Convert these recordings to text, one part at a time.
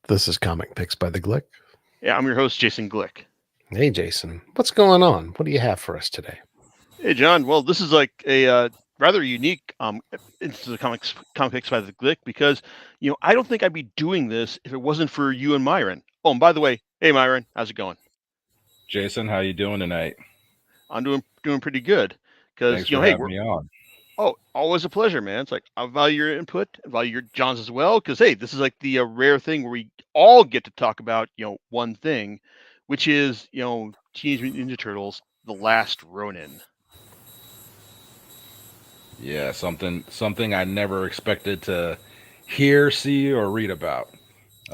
This is Comic Picks by the Glick. Yeah, I'm your host, Jason Glick. Hey, Jason. What's going on? What do you have for us today? Hey, John. Well, this is like a rather unique into the comic picks by the Glick because I don't think I'd be doing this if it wasn't for you and Myron. Oh, and by the way, hey Myron, how's it going? Jason, how you doing tonight? I'm doing pretty good because Thanks for hey, having we're me on. always a pleasure, man. It's like I value your input, I value your John's as well because hey, this is like the rare thing where we all get to talk about one thing, which is Teenage Mutant Ninja Turtles: The Last Ronin. Yeah, something I never expected to hear, see, or read about.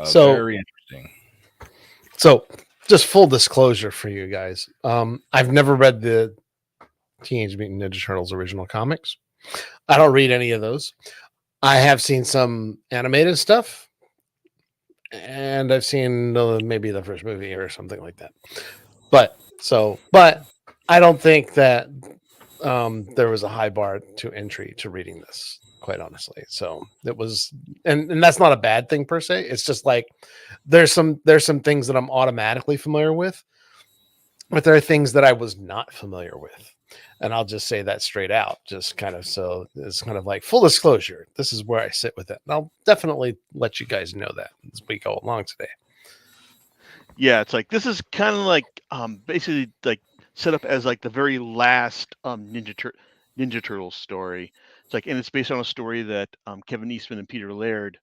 So, Very interesting. so just full disclosure for you guys. I've never read the Teenage Mutant Ninja Turtles original comics. I don't read any of those. I have seen some animated stuff, and I've seen maybe the first movie or something like that. But I don't think that there was a high bar to entry to reading this, quite honestly. So it was, and that's not a bad thing per se. It's just like there's some things that I'm automatically familiar with, but there are things that I was not familiar with. And I'll just say that straight out, just kind of so it's kind of like full disclosure. This is where I sit with it. And I'll definitely let you guys know that as we go along today. Yeah, it's like this is kind of like basically like set up as like the very last Ninja Turtles story. It's like and it's based on a story that Kevin Eastman and Peter Laird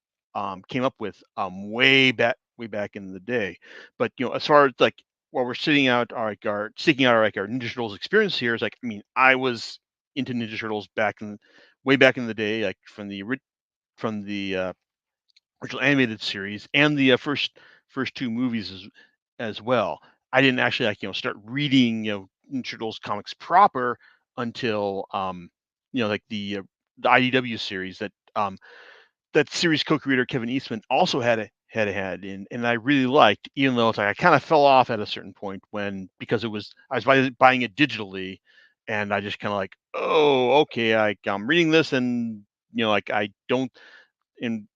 came up with way back in the day. But as far as like while we're sitting out our like our seeking out our like our Ninja Turtles experience here is like I mean I was into Ninja Turtles way back in the day like from the original animated series and the first two movies as well. I didn't actually like start reading Ninja Turtles comics proper until like the IDW series that series co-creator Kevin Eastman also had in, and I really liked, even though it's like I kind of fell off at a certain point when because I was buying it digitally, and I just kind of like, oh, okay, I'm reading this, and like I don't, and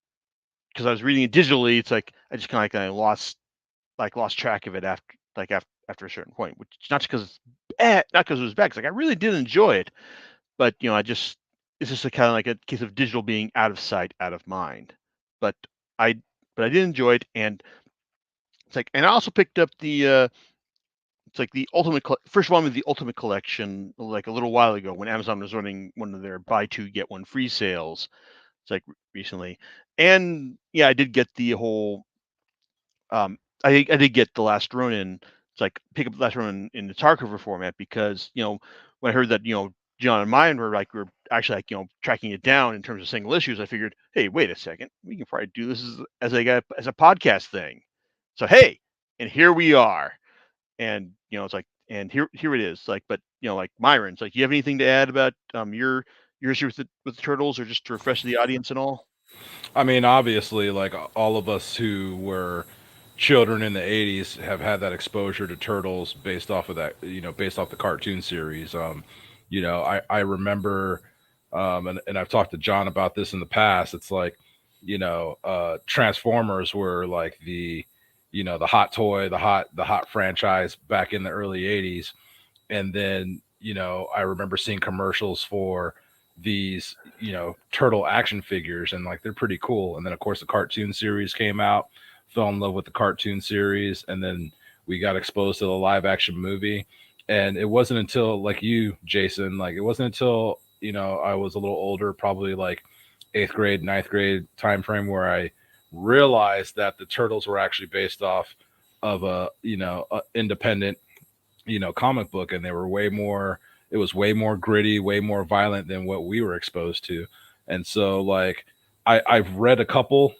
because I was reading it digitally, it's like I just kind of like I lost track of it after a certain point, which not because it's bad, not because it was bad, because like I really did enjoy it, but it's just a kind of like a case of digital being out of sight, out of mind. But I but I did enjoy it, and it's like, and I also picked up the it's like the first one with the Ultimate Collection like a little while ago when Amazon was running one of their buy two get one free sales. It's like recently, and yeah, I did get the whole I did get the Last Ronin. It's like pick up the Last Ronin in its hardcover format because when I heard that John and Myron were actually like tracking it down in terms of single issues, I figured, hey, wait a second, we can probably do this as a podcast thing. So hey, and here we are, and it's like, and here it is. Like, but like Myron's like, do you have anything to add about your issue with the turtles, or just to refresh the audience and all? I mean, obviously, like all of us who were children in the '80s have had that exposure to turtles based off of that, based off the cartoon series. I remember, and I've talked to John about this in the past. It's like, Transformers were like the hot toy, the hot franchise back in the early '80s, and then I remember seeing commercials for these turtle action figures, and like they're pretty cool. And then of course the cartoon series came out, fell in love with the cartoon series, and then we got exposed to the live action movie. And it wasn't until, like you, Jason, like it wasn't until I was a little older, probably like eighth grade, ninth grade time frame, where I realized that the turtles were actually based off of a independent comic book, and they were way more, it was way more gritty, way more violent than what we were exposed to. And so like I've read a couple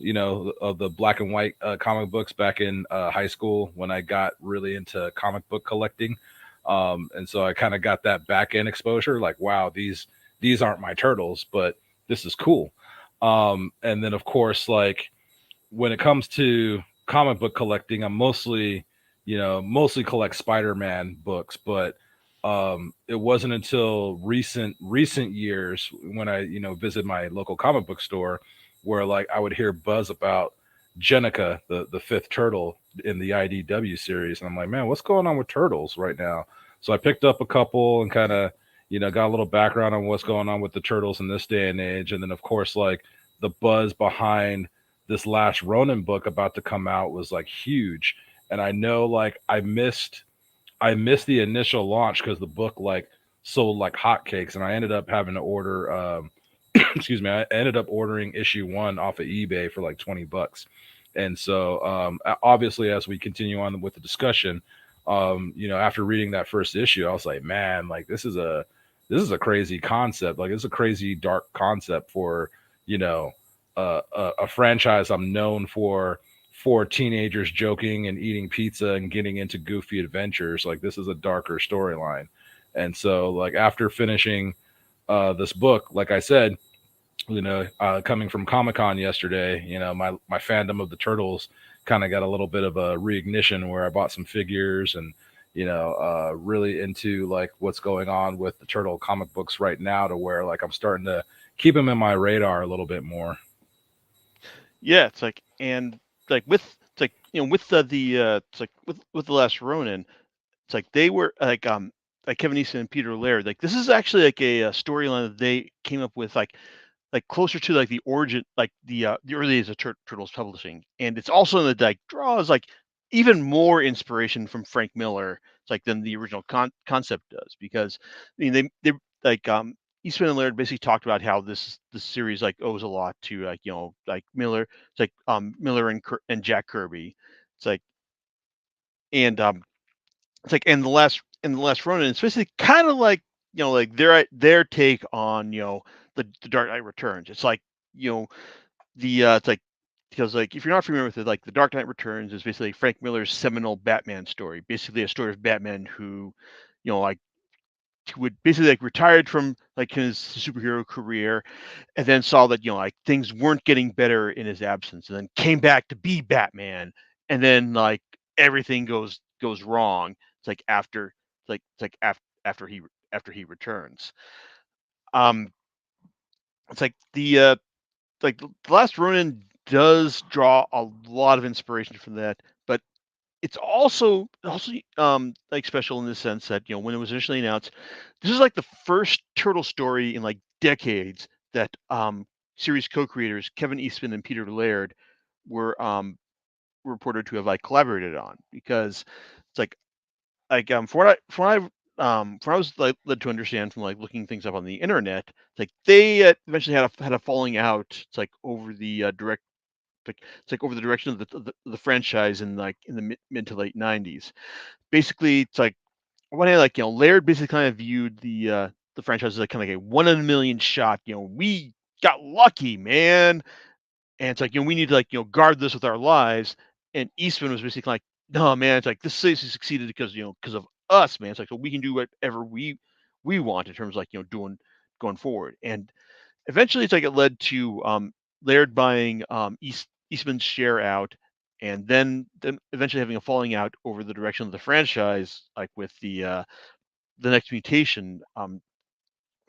of the black and white comic books back in high school when I got really into comic book collecting. And so I kind of got that back end exposure, like wow, these aren't my turtles, but this is cool. And then of course, like when it comes to comic book collecting, I'm mostly collect Spider-Man books, but it wasn't until recent years when I visit my local comic book store where like I would hear buzz about Jenica, the fifth turtle in the IDW series, and I'm like, man, what's going on with turtles right now? So I picked up a couple and kind of, got a little background on what's going on with the turtles in this day and age, and then of course, like the buzz behind this Last Ronin book about to come out was like huge, and I know like I missed the initial launch because the book like sold like hotcakes, and I ended up having to order. Excuse me, I ended up ordering issue 1 off of eBay for like $20. And so, obviously, as we continue on with the discussion, after reading that first issue, I was like, man, like this is a crazy concept. Like it's a crazy dark concept for a franchise I'm known for teenagers joking and eating pizza and getting into goofy adventures. Like this is a darker storyline. And so, like after finishing this book, like I said, coming from Comic-Con yesterday, my fandom of the Turtles kind of got a little bit of a reignition where I bought some figures and, really into like what's going on with the Turtle comic books right now, to where like I'm starting to keep them in my radar a little bit more. Yeah, it's like, and like with it's like with the it's like with the Last Ronin, it's like they were like Kevin Eastman and Peter Laird. Like this is actually like a storyline that they came up with, like closer to like the origin, like the early days of Turtles publishing, and it's also in the like draws like even more inspiration from Frank Miller, it's like than the original concept does, because I mean they like Eastman and Laird basically talked about how this series like owes a lot to like like Miller. It's like Miller and Jack Kirby. It's like, and it's like, and the last Ronin, it's basically kind of like like their take on the Dark Knight Returns. It's like you know it's like, because like if you're not familiar with it, like the Dark Knight Returns is basically Frank Miller's seminal Batman story, basically a story of Batman who like who would basically like retired from like his superhero career, and then saw that like things weren't getting better in his absence, and then came back to be Batman, and then like everything goes wrong. It's like after he returns. Um, it's like the Last Ronin does draw a lot of inspiration from that, but it's also like special in the sense that when it was initially announced, this is like the first turtle story in like decades that series co-creators Kevin Eastman and Peter Laird were reported to have like collaborated on, because it's like from what I was like led to understand from like looking things up on the internet, it's like they eventually had a falling out. It's like over the it's like over the direction of the franchise in like in the mid to late '90s. Basically, it's like one hand, like Laird basically kind of viewed the franchise as like kind of like a 1 in a million shot. We got lucky, man, and it's like we need to like guard this with our lives. And Eastman was basically like, no, man, it's like this series succeeded because because of us, man. It's like, so we can do whatever we want in terms of like doing going forward. And eventually, it's like it led to Laird buying Eastman's share out, and then eventually having a falling out over the direction of the franchise, like with the Next Mutation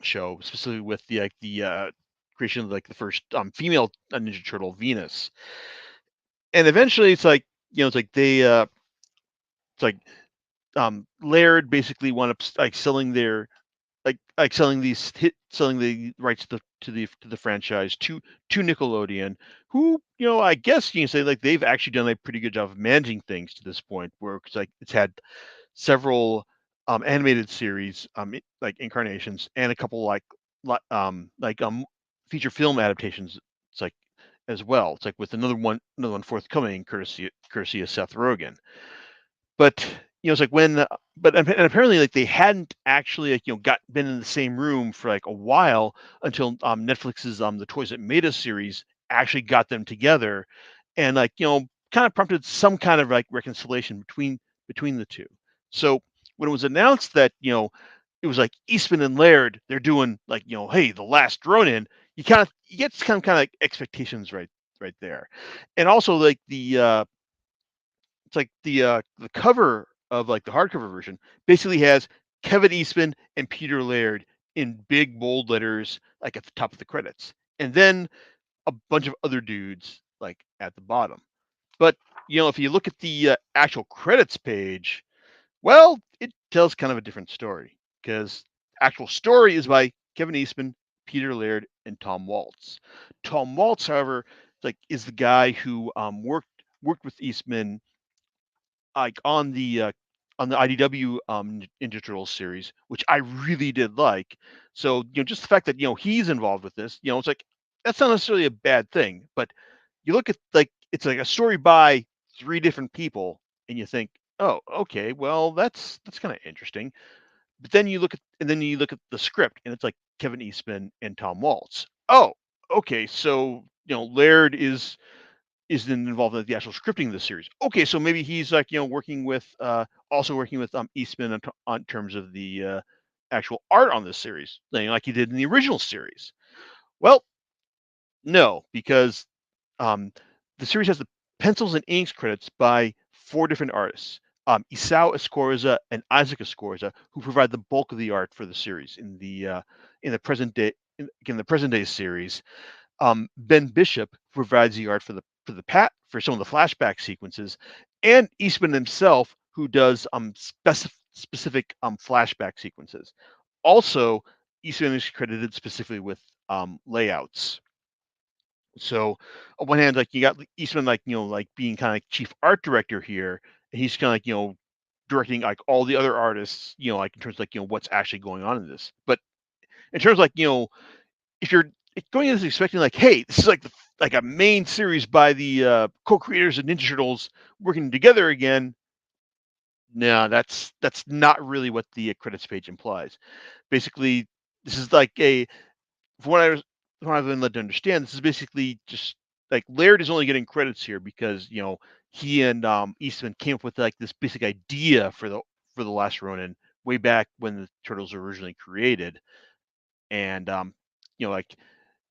show, specifically with the creation of like the first female Ninja Turtle, Venus. And eventually, it's like it's like it's like Laird basically wound up like selling their like selling the rights to the franchise to Nickelodeon, who I guess you can say like they've actually done a pretty good job of managing things to this point, where it's like it's had several animated series like incarnations, and a couple feature film adaptations. It's like as well. It's like with another one forthcoming, courtesy of Seth Rogen. But it's like when and apparently like they hadn't actually like been in the same room for like a while, until Netflix's the Toys That Made Us series actually got them together, and like kind of prompted some kind of like reconciliation between the two. So when it was announced that it was like Eastman and Laird, they're doing like hey, the Last Ronin, you get kind of like expectations right there. And also like it's like the cover of like the hardcover version basically has Kevin Eastman and Peter Laird in big bold letters like at the top of the credits, and then a bunch of other dudes like at the bottom. But if you look at the actual credits page, well, it tells kind of a different story, because actual story is by Kevin Eastman, Peter Laird, and Tom Waltz. Tom Waltz, however, is the guy who worked with Eastman like on the IDW Ninja Turtles series, which I really did like. So just the fact that he's involved with this, it's like that's not necessarily a bad thing. But you look at it's like a story by three different people, and you think, oh, okay, well that's kind of interesting. But then you look at the script, and it's like Kevin Eastman and Tom Waltz. Oh, okay, so Laird isn't involved in the actual scripting of the series. Okay, so maybe he's working with Eastman on terms of the actual art on this series, like he did in the original series. Well, no, because the series has the pencils and inks credits by four different artists. Isao Escorza and Isaac Escorza, who provide the bulk of the art for the series in the present day in the present day series. Ben Bishop provides the art for some of the flashback sequences, and Eastman himself, who does specific flashback sequences. Also, Eastman is credited specifically with layouts. So on one hand, you got Eastman being kind of chief art director here, and he's kind of directing all the other artists, in terms of what's actually going on in this. But in terms of if you're going into this expecting hey, this is like a main series by the co-creators of Ninja Turtles working together again, no, that's not really what the credits page implies. Basically, this is from what I've been led to understand, this is basically just Laird is only getting credits here because he and Eastman came up with this basic idea for the Last Ronin way back when the Turtles were originally created, and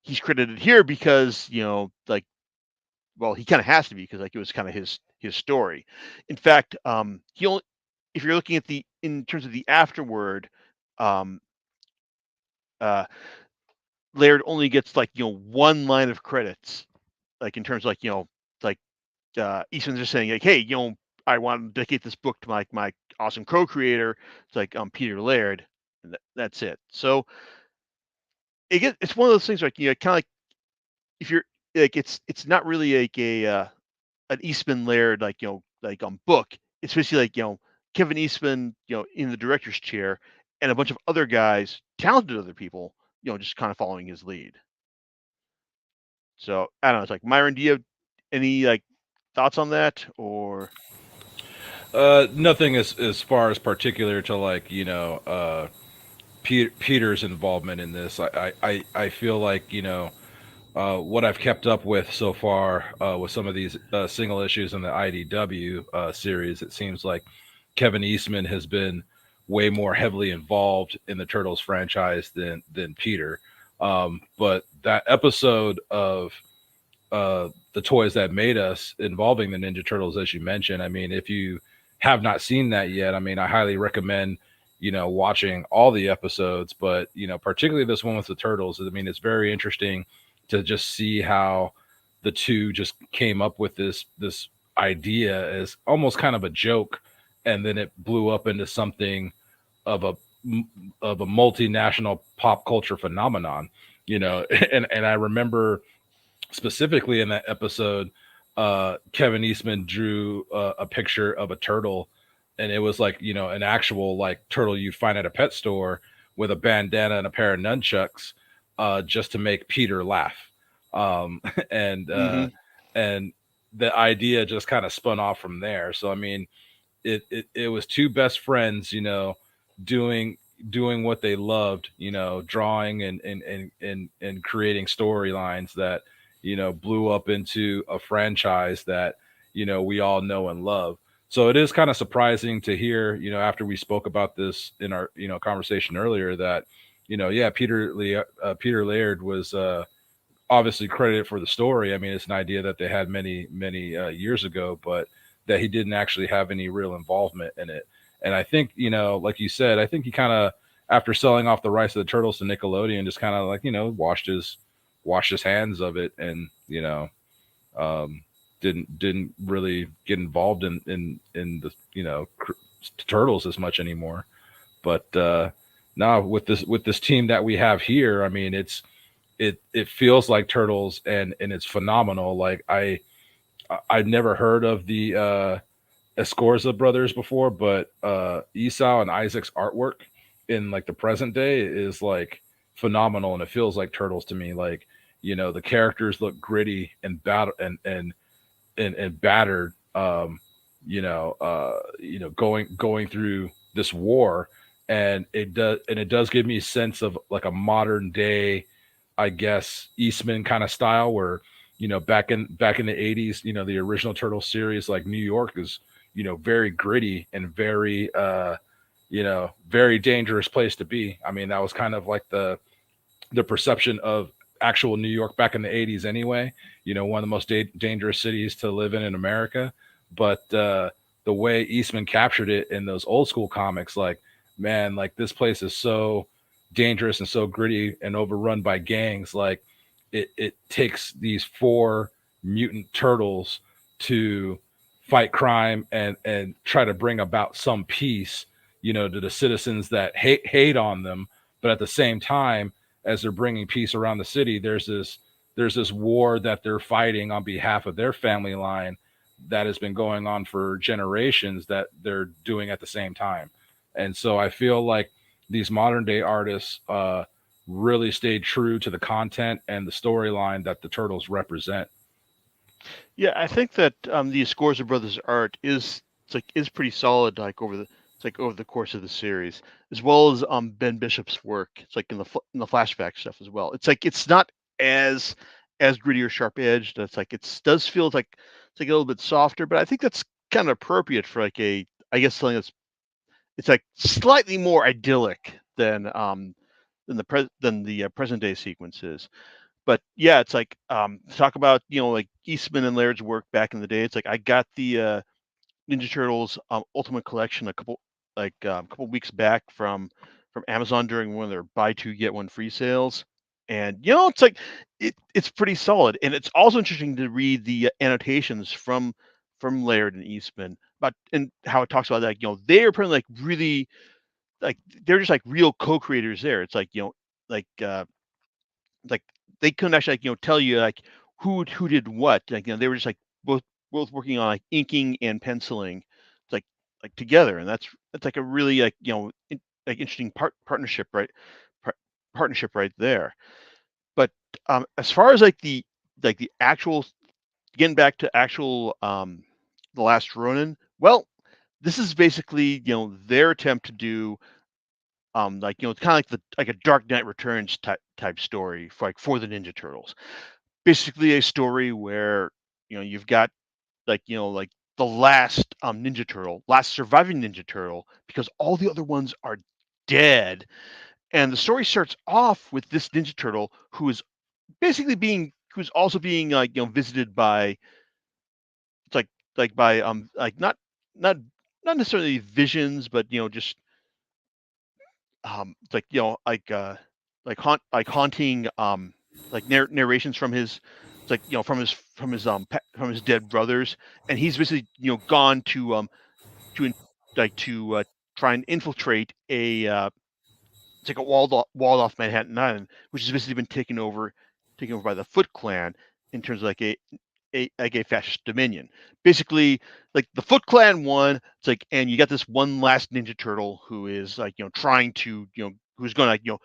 he's credited here because well, he kind of has to be because it was kind of his story. In fact, he only if you're looking at in terms of the afterward, um, uh, Laird only gets one line of credits, in terms of Eastman's just saying hey, I want to dedicate this book to my awesome co-creator. It's Peter Laird, and that's it. So it's one of those things kind of if you're it's not really an Eastman Laird book. It's basically Kevin Eastman in the director's chair, and a bunch of other guys, talented other people, just kind of following his lead. So I don't know. It's Myron, do you have any thoughts on that, or? Nothing as far as particular to Peter's involvement in this. I feel what I've kept up with so far with some of these single issues in the IDW series, it seems like Kevin Eastman has been way more heavily involved in the Turtles franchise than Peter. But that episode of the Toys That Made Us involving the Ninja Turtles, as you mentioned, I mean, if you have not seen that yet, I mean, I highly recommend watching all the episodes, but particularly this one with the Turtles. I mean, it's very interesting to just see how the two just came up with this idea as almost kind of a joke, and then it blew up into something of a multinational pop culture phenomenon. And I remember specifically in that episode, Kevin Eastman drew a picture of a turtle, and it was an actual turtle you'd find at a pet store with a bandana and a pair of nunchucks, just to make Peter laugh. And and the idea just kind of spun off from there. So I mean, it was two best friends, doing what they loved, drawing and creating storylines that blew up into a franchise that we all know and love. So it is kind of surprising to hear, after we spoke about this in our conversation earlier, that Peter Laird was obviously credited for the story. I mean, it's an idea that they had many years ago, but that he didn't actually have any real involvement in it. And I think, like you said, I think he kind of, after selling off the rights of the Turtles to Nickelodeon, just kind of washed his hands of it, and didn't really get involved in the turtles as much anymore. But now with this team that we have here, I mean, it feels like turtles, and it's phenomenal. Like I'd never heard of the Escorza brothers before, but Esau and Isaac's artwork in like the present day is like phenomenal, and it feels like turtles to me. Like, the characters look gritty and and battered. Going through this war, and it does give me a sense of like a modern day, I guess, Eastman kind of style, where back in the 80s, the original Turtle series, like New York is very gritty and very very dangerous place to be. I mean, that was kind of like the perception of actual New York back in the 80s anyway. One of the most dangerous cities to live in America. But the way Eastman captured it in those old school comics, like, man, like this place is so dangerous and so gritty and overrun by gangs. Like it takes these 4 mutant turtles to fight crime and try to bring about some peace, to the citizens that hate on them. But at the same time, as they're bringing peace around the city, there's this war that they're fighting on behalf of their family line that has been going on for generations, that they're doing at the same time. And so I feel like these modern day artists really stayed true to the content and the storyline that the turtles represent. Yeah, I think that the Escorza brothers art is pretty solid, like over the course of the series, as well as Ben Bishop's work. It's like in the flashback stuff as well. It's like it's not as gritty or sharp edged. It's like does feel like it's like a little bit softer, but I think that's kind of appropriate for like I guess something that's it's like slightly more idyllic than the present day sequences. But yeah, it's like talk about like Eastman and Laird's work back in the day. It's like I got the Ninja Turtles Ultimate Collection a couple weeks back from Amazon during one of their buy 2 get 1 free sales, and it's like it's pretty solid. And it's also interesting to read the annotations from Laird and Eastman about and how it talks about that. They are apparently like really like they're just like real co-creators there. It's like like like they couldn't actually like tell you like who did what. Like they were just like both working on like inking and penciling, it's like together, and that's like a really like like interesting partnership, right? Partnership right there. But as far as like the actual getting back to actual the Last Ronin, well, this is basically their attempt to do like it's kind of like a Dark Knight Returns type story for the Ninja Turtles. Basically, a story where you've got like the last Ninja Turtle, last surviving Ninja Turtle, because all the other ones are dead. And the story starts off with this Ninja Turtle who is basically who's also being like visited by it's like by not not necessarily visions, but just it's like like haunting like narrations from his it's like from his dead brothers, and he's basically gone to try and infiltrate it's like a walled off Manhattan Island, which has basically been taken over by the Foot Clan in terms of like a fascist dominion. Basically, like the Foot Clan won. It's like, and you got this one last Ninja Turtle who is like trying to who's going to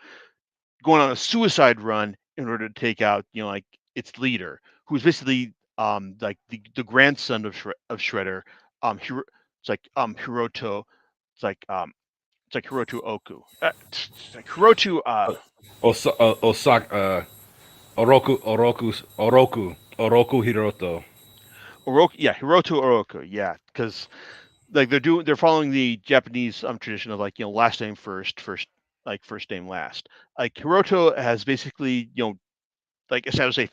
going on a suicide run in order to take out like its leader, who's basically like the grandson of Shredder. It's like Hiroto. It's like Hiroto Oku. It's like Hiroto Osaka, Oroku Hiroto. Oroku. Yeah, Hiroto Oroku. Yeah, because like they're following the Japanese tradition of like last name first, first name last. Like Hiroto has basically like established a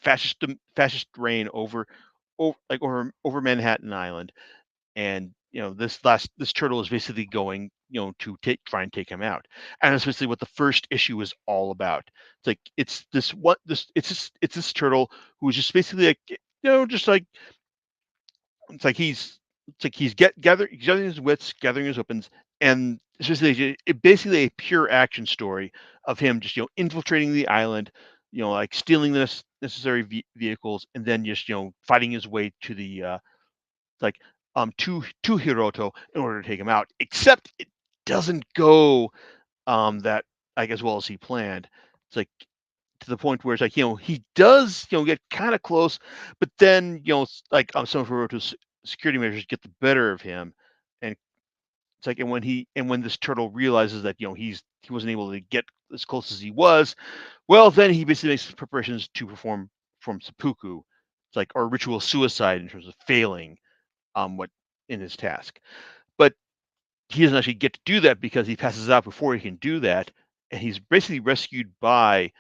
fascist reign over Manhattan Island, and this turtle is basically going to try and take him out, and that's basically what the first issue is all about. It's like it's this turtle who is just basically like just like it's like he's gathering his wits, gathering his weapons, and it's just basically a pure action story of him just infiltrating the island, like stealing the necessary vehicles, and then just fighting his way to the like to Hiroto in order to take him out. Except it doesn't go that like as well as he planned. It's like to the point where it's like he does get kind of close, but then like some of Hiroto's security measures get the better of him, and it's like and when this turtle realizes that he wasn't able to get as close as he was, well then he basically makes preparations to perform seppuku. It's like or ritual suicide in terms of failing what in his task, but he doesn't actually get to do that because he passes out before he can do that, and he's basically rescued by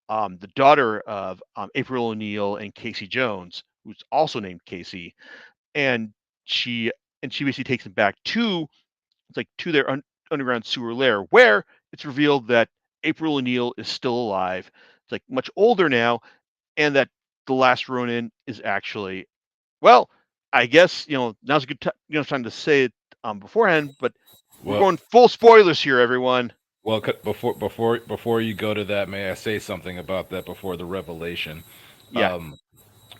the daughter of April O'Neil and Casey Jones, who's also named Casey, and she basically takes him back to to their underground sewer lair, where it's revealed that April O'Neil is still alive. It's like much older now, and that the Last Ronin is actually well. I guess now's a good time to say it beforehand, but we're going full spoilers here, everyone. Well, before you go to that, may I say something about that before the revelation? Yeah.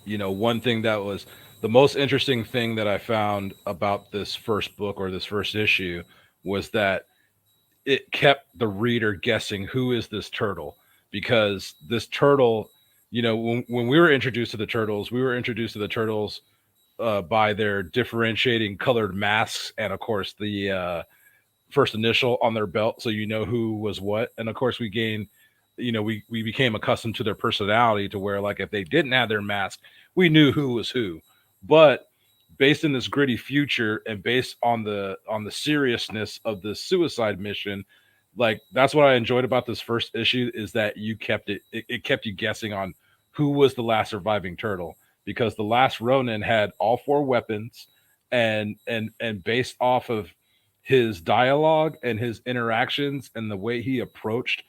One thing that was the most interesting thing that I found about this first book or this first issue was that it kept the reader guessing who is this turtle, because this turtle, when we were introduced to the turtles, by their differentiating colored masks and, of course, the first initial on their belt, so who was what. And of course we gained, we became accustomed to their personality, to where, like, if they didn't have their mask, we knew who was who. But based in this gritty future and based on the seriousness of the suicide mission, like, that's what I enjoyed about this first issue, is that you kept it kept you guessing on who was the last surviving turtle, because the Last Ronin had all four weapons, and based off of his dialogue and his interactions and the way he approached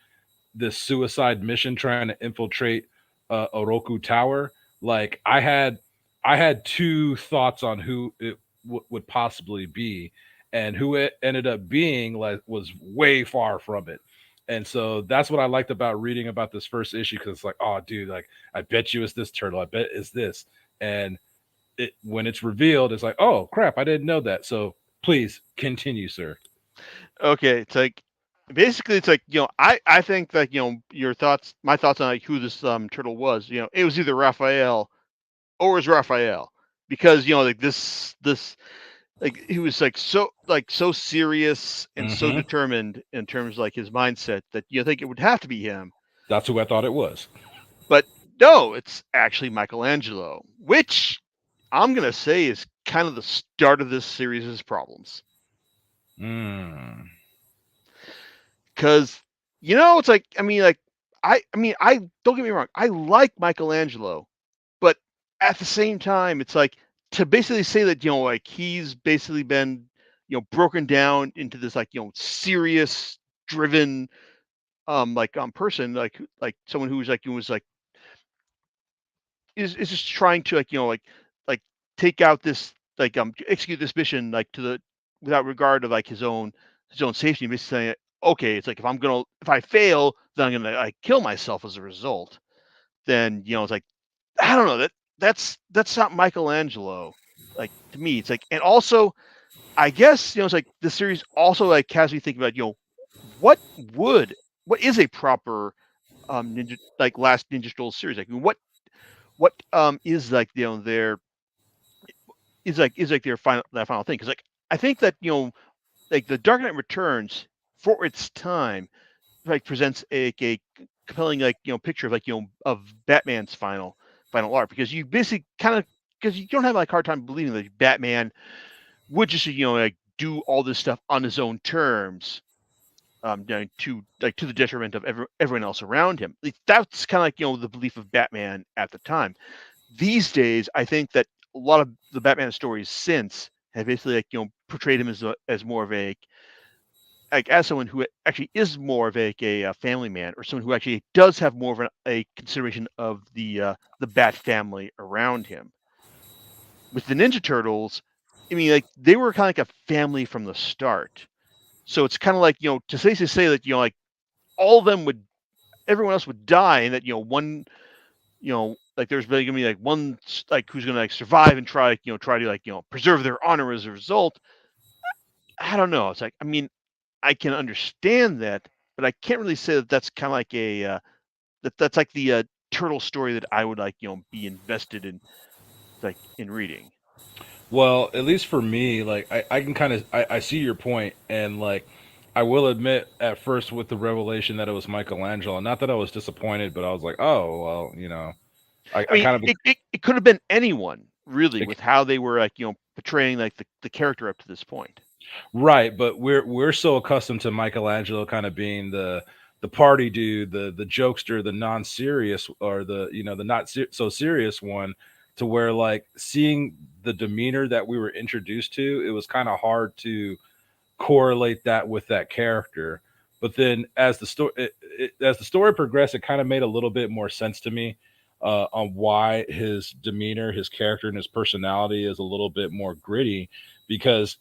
this suicide mission, trying to infiltrate Oroku Tower, like, I had two thoughts on who it would possibly be, and who it ended up being, like, was way far from it. And so that's what I liked about reading about this first issue, because it's like, oh dude, like, I bet you it's this turtle, I bet it's this. And when it's revealed, it's like, oh crap, I didn't know that. So please continue, sir. Okay, it's like basically it's like I think that my thoughts on like who this turtle was. It was either Raphael or it was Raphael, because like this like he was so serious and so determined in terms of like his mindset that you think it would have to be him. That's who I thought it was. But no, it's actually Michelangelo, which I'm gonna say is kind of the start of this series' problems. Because it's like I don't get me wrong, I like Michelangelo, but at the same time, it's like to basically say that like he's basically been broken down into this like serious driven person, like someone who's like is just trying to like take out this execute this mission like to the without regard of like his own safety, basically saying, okay, it's like if I fail, then I'm gonna like kill myself as a result. Then it's like I don't know, that's not Michelangelo. Like to me, it's like, and also I guess it's like the series also like has me thinking about what is a proper ninja like Last Ninja Scroll series, like what is like their their final thing, because like I think that like the Dark Knight Returns for its time like presents a compelling like picture of like of Batman's final arc, because you basically kind of, because you don't have like hard time believing that Batman would just like do all this stuff on his own terms, to the detriment of everyone else around him. Like, that's kind of like the belief of Batman at the time. These days, I think that a lot of the Batman stories since have basically like portrayed him as more of a like as someone who actually is more of a family man, or someone who actually does have more of a consideration of the Bat family around him. with the Ninja Turtles, I mean, like they were kind of like a family from the start. So it's kind of like, to say that, like all of them everyone else would die, and that, one, like there's really gonna be like one like who's gonna like survive and try to like preserve their honor as a result. I don't know. It's like, I mean, I can understand that, but I can't really say that that's kind of like that's like the turtle story that I would like be invested in, like in reading. Well, at least for me, like I can kind of I see your point, and like I will admit at first with the revelation that it was Michelangelo, not that I was disappointed, but I was like, oh well, I I mean, kind of it could have been anyone really it, with how they were like portraying like the character up to this point. right, but we're so accustomed to Michelangelo kind of being the party dude, the jokester, the non-serious, or the the not so serious one, to where like seeing the demeanor that we were introduced to, it was kind of hard to correlate that with that character. But then as the story progressed, it kind of made a little bit more sense to me on why his demeanor, his character, and his personality is a little bit more gritty, because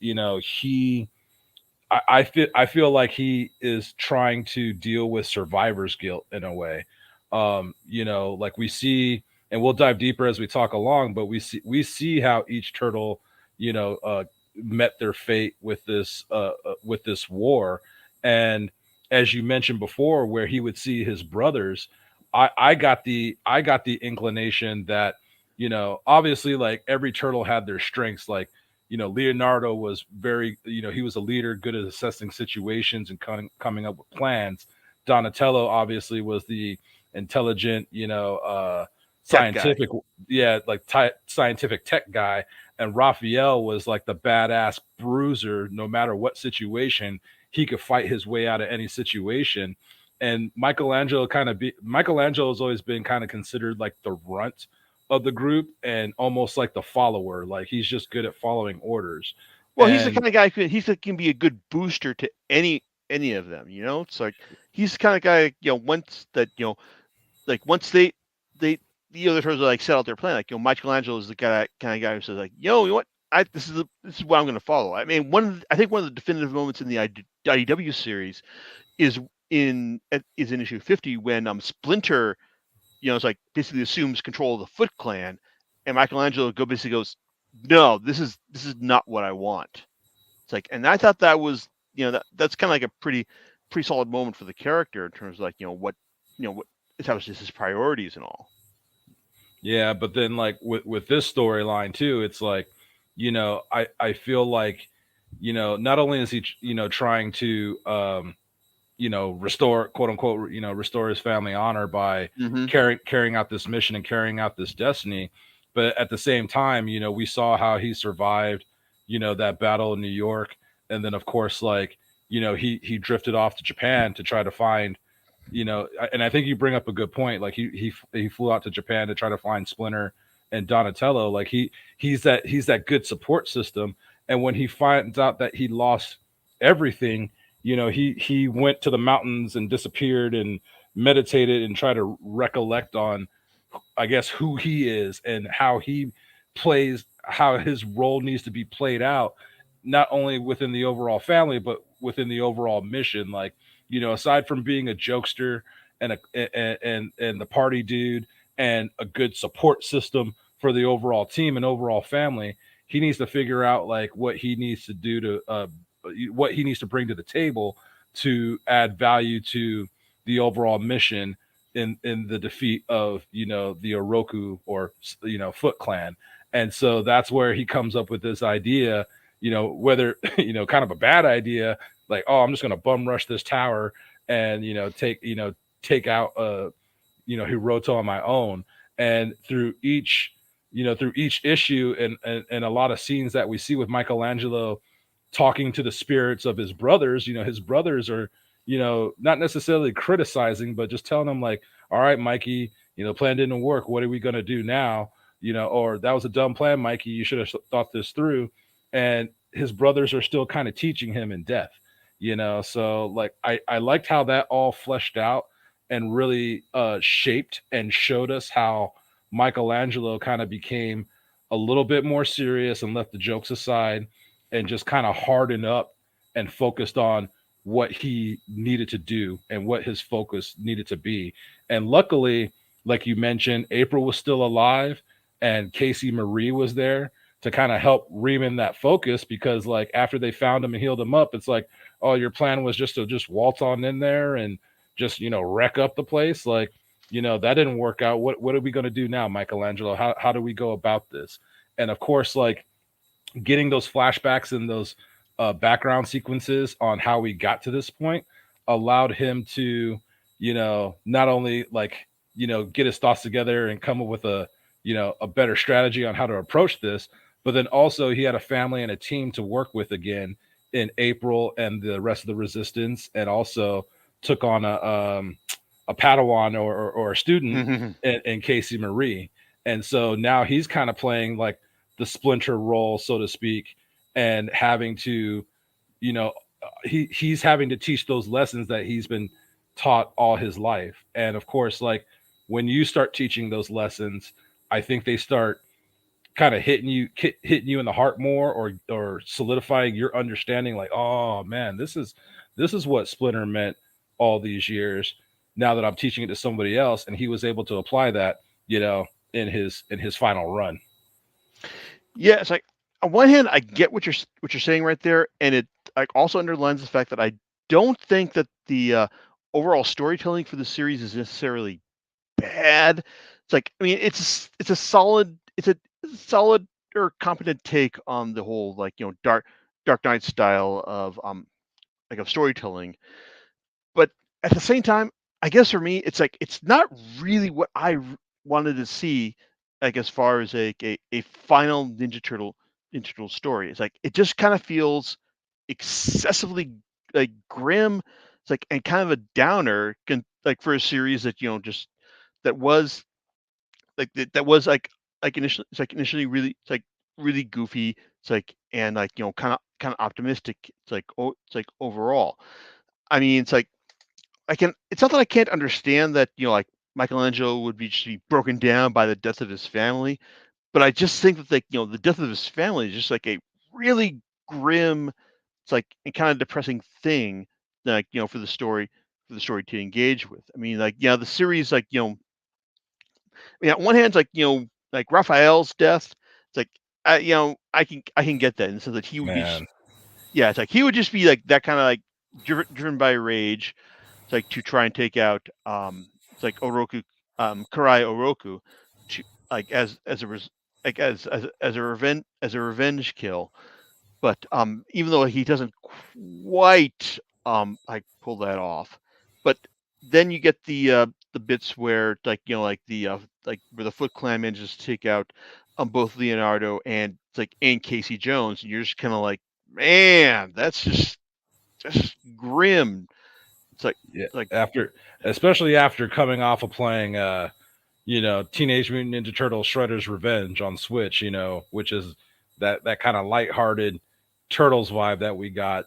I feel like he is trying to deal with survivor's guilt in a way. Like we see, and we'll dive deeper as we talk along, but we see how each turtle, met their fate with this war. And as you mentioned before, where he would see his brothers, I got the inclination that, obviously like every turtle had their strengths. Like, Leonardo was very, he was a leader, good at assessing situations and coming up with plans. Donatello obviously was the intelligent, Tech guy. scientific, yeah, like scientific tech guy. And Raphael was like the badass bruiser. No matter what situation, he could fight his way out of any situation. And Michelangelo has always been kind of considered like the runt of the group, and almost like the follower. Like he's just good at following orders. Well, he's the And kind of guy can be a good booster to any of them. It's like he's the kind of guy once that like once they the other turtles like set out their plan. Like Michelangelo is the kind of guy who says like you know what this is what I'm going to follow. I mean I think one of the definitive moments in the IDW series is in issue 50 when Splinter it's like basically assumes control of the Foot Clan, and Michelangelo basically goes, no, this is not what I want. It's like, and I thought that was that's kind of like a pretty solid moment for the character in terms of like what establishes his priorities and all. yeah, but then like with this storyline too, it's like, I feel like, not only is he trying to restore, quote unquote, restore his family honor by Mm-hmm. carrying out this mission and carrying out this destiny. But at the same time, we saw how he survived, that battle in New York. And then of course, like, he drifted off to Japan to try to find, and I think you bring up a good point. Like he flew out to Japan to try to find Splinter and Donatello. Like he's that good support system. And when he finds out that he lost everything, he went to the mountains and disappeared and meditated and tried to recollect on, I guess, who he is and how he plays, how his role needs to be played out, not only within the overall family but within the overall mission. Like, aside from being a jokester and and the party dude and a good support system for the overall team and overall family, he needs to figure out like what he needs to do to what he needs to bring to the table to add value to the overall mission in the defeat of the Oroku, or Foot Clan. And so that's where he comes up with this idea, whether kind of a bad idea, like, oh, I'm just going to bum rush this tower and take out Hiroto on my own. And through each issue and a lot of scenes that we see with Michelangelo talking to the spirits of his brothers, his brothers are, not necessarily criticizing, but just telling him like, all right, Mikey, plan didn't work. What are we going to do now? Or that was a dumb plan, Mikey. You should have thought this through. And his brothers are still kind of teaching him in death, So like, I liked how that all fleshed out and really shaped and showed us how Michelangelo kind of became a little bit more serious and left the jokes aside and just kind of hardened up and focused on what he needed to do and what his focus needed to be. And luckily, like you mentioned, April was still alive and Casey Marie was there to kind of help ream in that focus, because like after they found him and healed him up, it's like, oh, your plan was just to just waltz on in there and just, wreck up the place. Like, that didn't work out. What are we going to do now, Michelangelo? How do we go about this? And of course, like getting those flashbacks and those background sequences on how we got to this point allowed him to, not only like, get his thoughts together and come up with a better strategy on how to approach this, but then also he had a family and a team to work with again in April and the rest of the resistance, and also took on a Padawan or a student in Casey Marie. And so now he's kind of playing like the Splinter role, so to speak, and having to, he's having to teach those lessons that he's been taught all his life. And of course, like when you start teaching those lessons, I think they start kind of hitting you in the heart more, or solidifying your understanding. Like, oh man, this is what Splinter meant all these years. Now that I'm teaching it to somebody else, and he was able to apply that, in his final run. Yeah, it's like on one hand, I get what you're saying right there, and it like also underlines the fact that I don't think that the overall storytelling for the series is necessarily bad. It's like, I mean, it's a solid or competent take on the whole, like, Dark Knight style of of storytelling. But at the same time, I guess for me, it's like it's not really what I wanted to see, like as far as a final Ninja Turtle story. It's like it just kind of feels excessively like grim. It's like, and kind of a downer, like for a series that just that was that was like initially, it's like initially really, it's like really goofy. It's like, and like kind of optimistic. It's like, oh, it's like overall. I mean, it's like it's not that I can't understand that, like Michelangelo would just be broken down by the death of his family, but I just think that, like, the death of his family is just like a really grim, it's like a kind of depressing thing, like, for the story to engage with. I mean, like, yeah, the series, like, I mean, on one hand, it's like, like Raphael's death, it's like, I can get that in the sense that he would be, Man, yeah, it's like he would just be like that kind of like driven by rage. It's like to try and take out it's like Oroku, Karai Oroku, to like as a like as a revenge kill. But even though he doesn't quite like pull that off, but then you get the bits where, like, like the like where the Foot Clan manages to take out both Leonardo and, it's like, and Casey Jones, and you're just kind of like, man, that's just grim. yeah. It's like Especially after coming off of playing, Teenage Mutant Ninja Turtles Shredder's Revenge on Switch, which is that kind of lighthearted Turtles vibe that we got.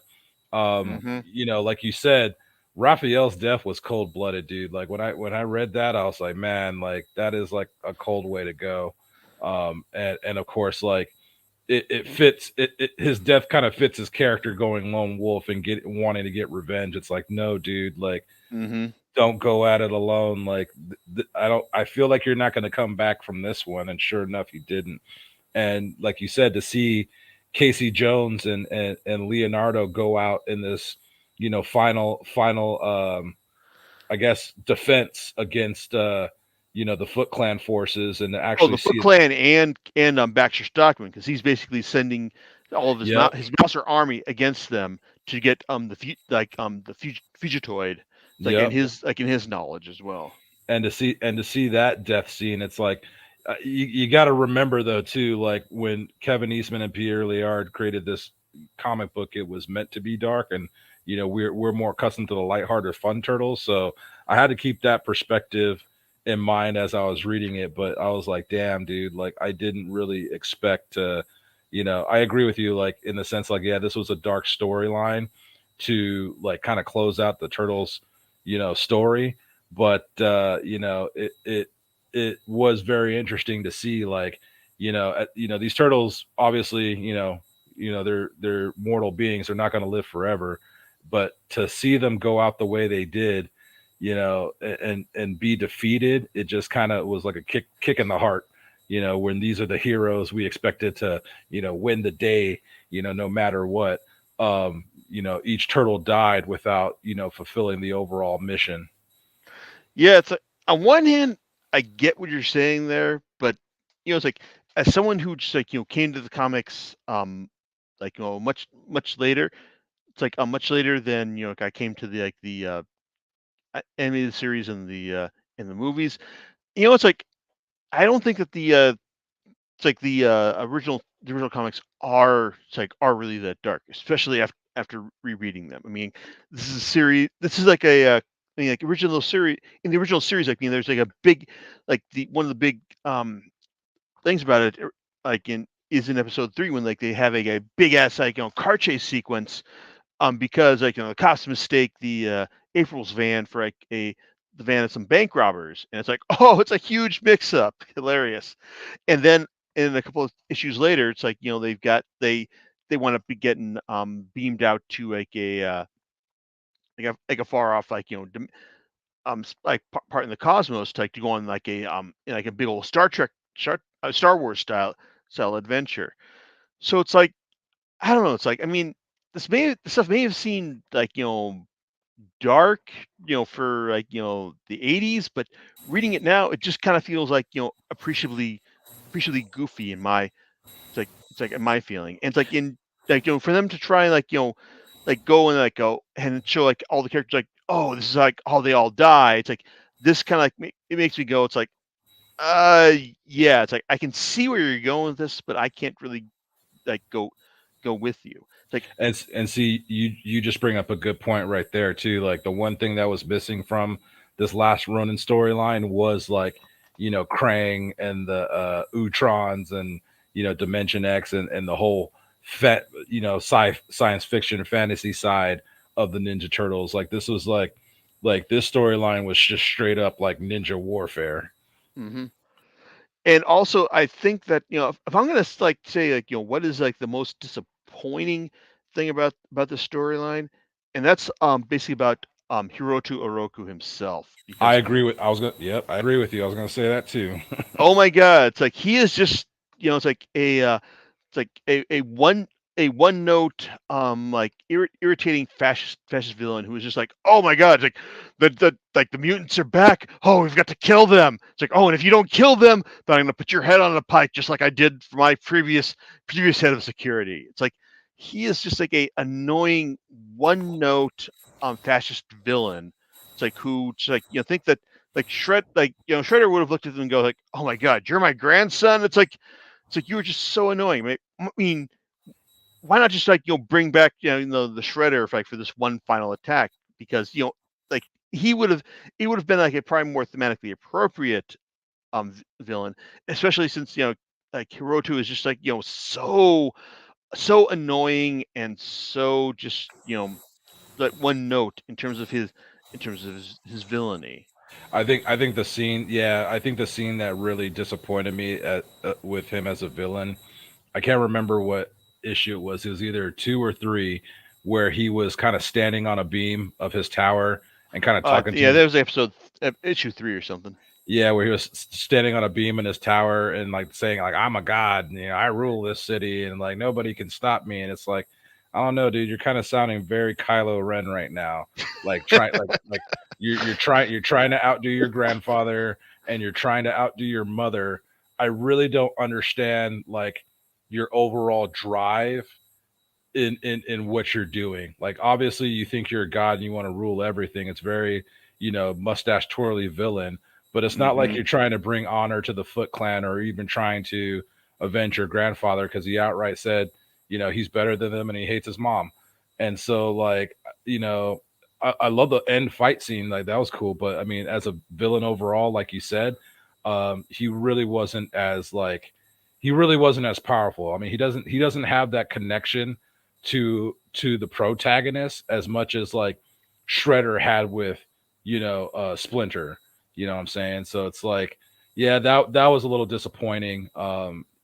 mhm. Like you said, Raphael's death was cold blooded, dude. Like when I read that, I was like, man, like that is like a cold way to go. And of course, like it fits his death kind of fits his character going lone wolf and wanting to get revenge. It's like, no, dude, like Mhm. don't go at it alone. Like I feel like you're not going to come back from this one. And sure enough, you didn't. And like you said, to see Casey Jones and Leonardo go out in this, final I guess defense against the Foot Clan forces, and to Oh, actually the Foot see it. Clan and Baxter Stockman, because he's basically sending all of Yep. his Mouser army against them to get the Fugitoid. It's like Yep. in his knowledge as well. And to see that death scene, it's like you got to remember though too, like when Kevin Eastman and Pierre Laird created this comic book, it was meant to be dark, and we're more accustomed to the lighthearted fun turtles, so I had to keep that perspective in mind as I was reading it. But I was like, damn, dude, like I didn't really expect to, I agree with you, like in the sense, like, yeah, this was a dark storyline to like kind of close out the turtles story. But it was very interesting to see, like, these turtles obviously, they're mortal beings. They're not going to live forever, but to see them go out the way they did, and be defeated, it just kind of was like a kick in the heart. When these are the heroes we expected to, win the day, no matter what. Each turtle died without, fulfilling the overall mission. Yeah, it's like, on one hand, I get what you're saying there, but it's like, as someone who just like came to the comics like much later, it's like much later than like I came to the like the animated series and the movies. It's like I don't think that it's like the original comics are really that dark, especially after rereading them. I mean, this is a series. This is like I mean, like original series in the original series. Like, there's like a big, like the one of the big things about it, like is in episode 3 when like they have a big ass like car chase sequence, because like the cops mistake the April's van for like the van of some bank robbers, and it's like, oh, it's a huge mix up, hilarious. And then in a couple of issues later, it's like they want to be getting beamed out to like a far off like like part in the cosmos, to like to go on like in like a big old Star Wars style adventure. So it's like, I don't know. It's like, I mean, this stuff may have seemed like dark, for like the 80s, but reading it now, it just kind of feels like appreciably goofy in my it's like in my feeling. And it's like in like for them to try and like like go and show like all the characters like, oh, this is like how they all die. It's like this kind of like it makes me go, it's like uh yeah, it's like I can see where you're going with this, but I can't really like go with you. It's like, And see, you just bring up a good point right there too. Like the one thing that was missing from this Last Ronin storyline was like, Krang and the Utrons and Dimension X and the whole science fiction fantasy side of the Ninja Turtles. Like this was like this storyline was just straight up like ninja warfare. hmm and also I think that if I'm gonna like say like what is like the most disappointing thing about the storyline, and that's basically about Hiroto Oroku himself, I because agree with. I was gonna. Yep, I agree with you. I was gonna say that too. oh my god, it's like he is just it's like it's like a one note like irritating fascist villain who is just like, oh my god, it's like the mutants are back, oh, we've got to kill them. It's like, oh, and if you don't kill them, then I'm gonna put your head on a pike just like I did for my previous head of security. It's like he is just like a annoying one note fascist villain. It's like who just like think that like Shredder would have looked at them and go like, oh my god, you're my grandson. It's like you were just so annoying. I mean, why not just like bring back the Shredder effect for this one final attack? Because like he would have it would have been like a probably more thematically appropriate villain, especially since like Hiroto is just like so annoying and so just that one note in terms of his villainy. I think the scene. Yeah, I think the scene that really disappointed me with him as a villain. I can't remember what issue it was. It was either 2 or 3, where he was kind of standing on a beam of his tower and kind of talking to Yeah, his. that was issue 3 or something. Yeah, where he was standing on a beam in his tower and like saying like I'm a god, I rule this city and like nobody can stop me. And it's like, I don't know, dude, you're kind of sounding very Kylo Ren right now. Like like you're trying to outdo your grandfather and you're trying to outdo your mother. I really don't understand like your overall drive in what you're doing. Like obviously you think you're a god and you want to rule everything. It's very, mustache twirly villain, but it's not like hmm you're trying to bring honor to the Foot Clan or even trying to avenge your grandfather because he outright said, he's better than them and he hates his mom. And so like, I love the end fight scene. Like that was cool. But I mean, as a villain overall, like you said, he really wasn't as like he really wasn't as powerful. I mean, he doesn't have that connection to the protagonist as much as like Shredder had with Splinter. You know what I'm saying? So it's like, yeah, that was a little disappointing.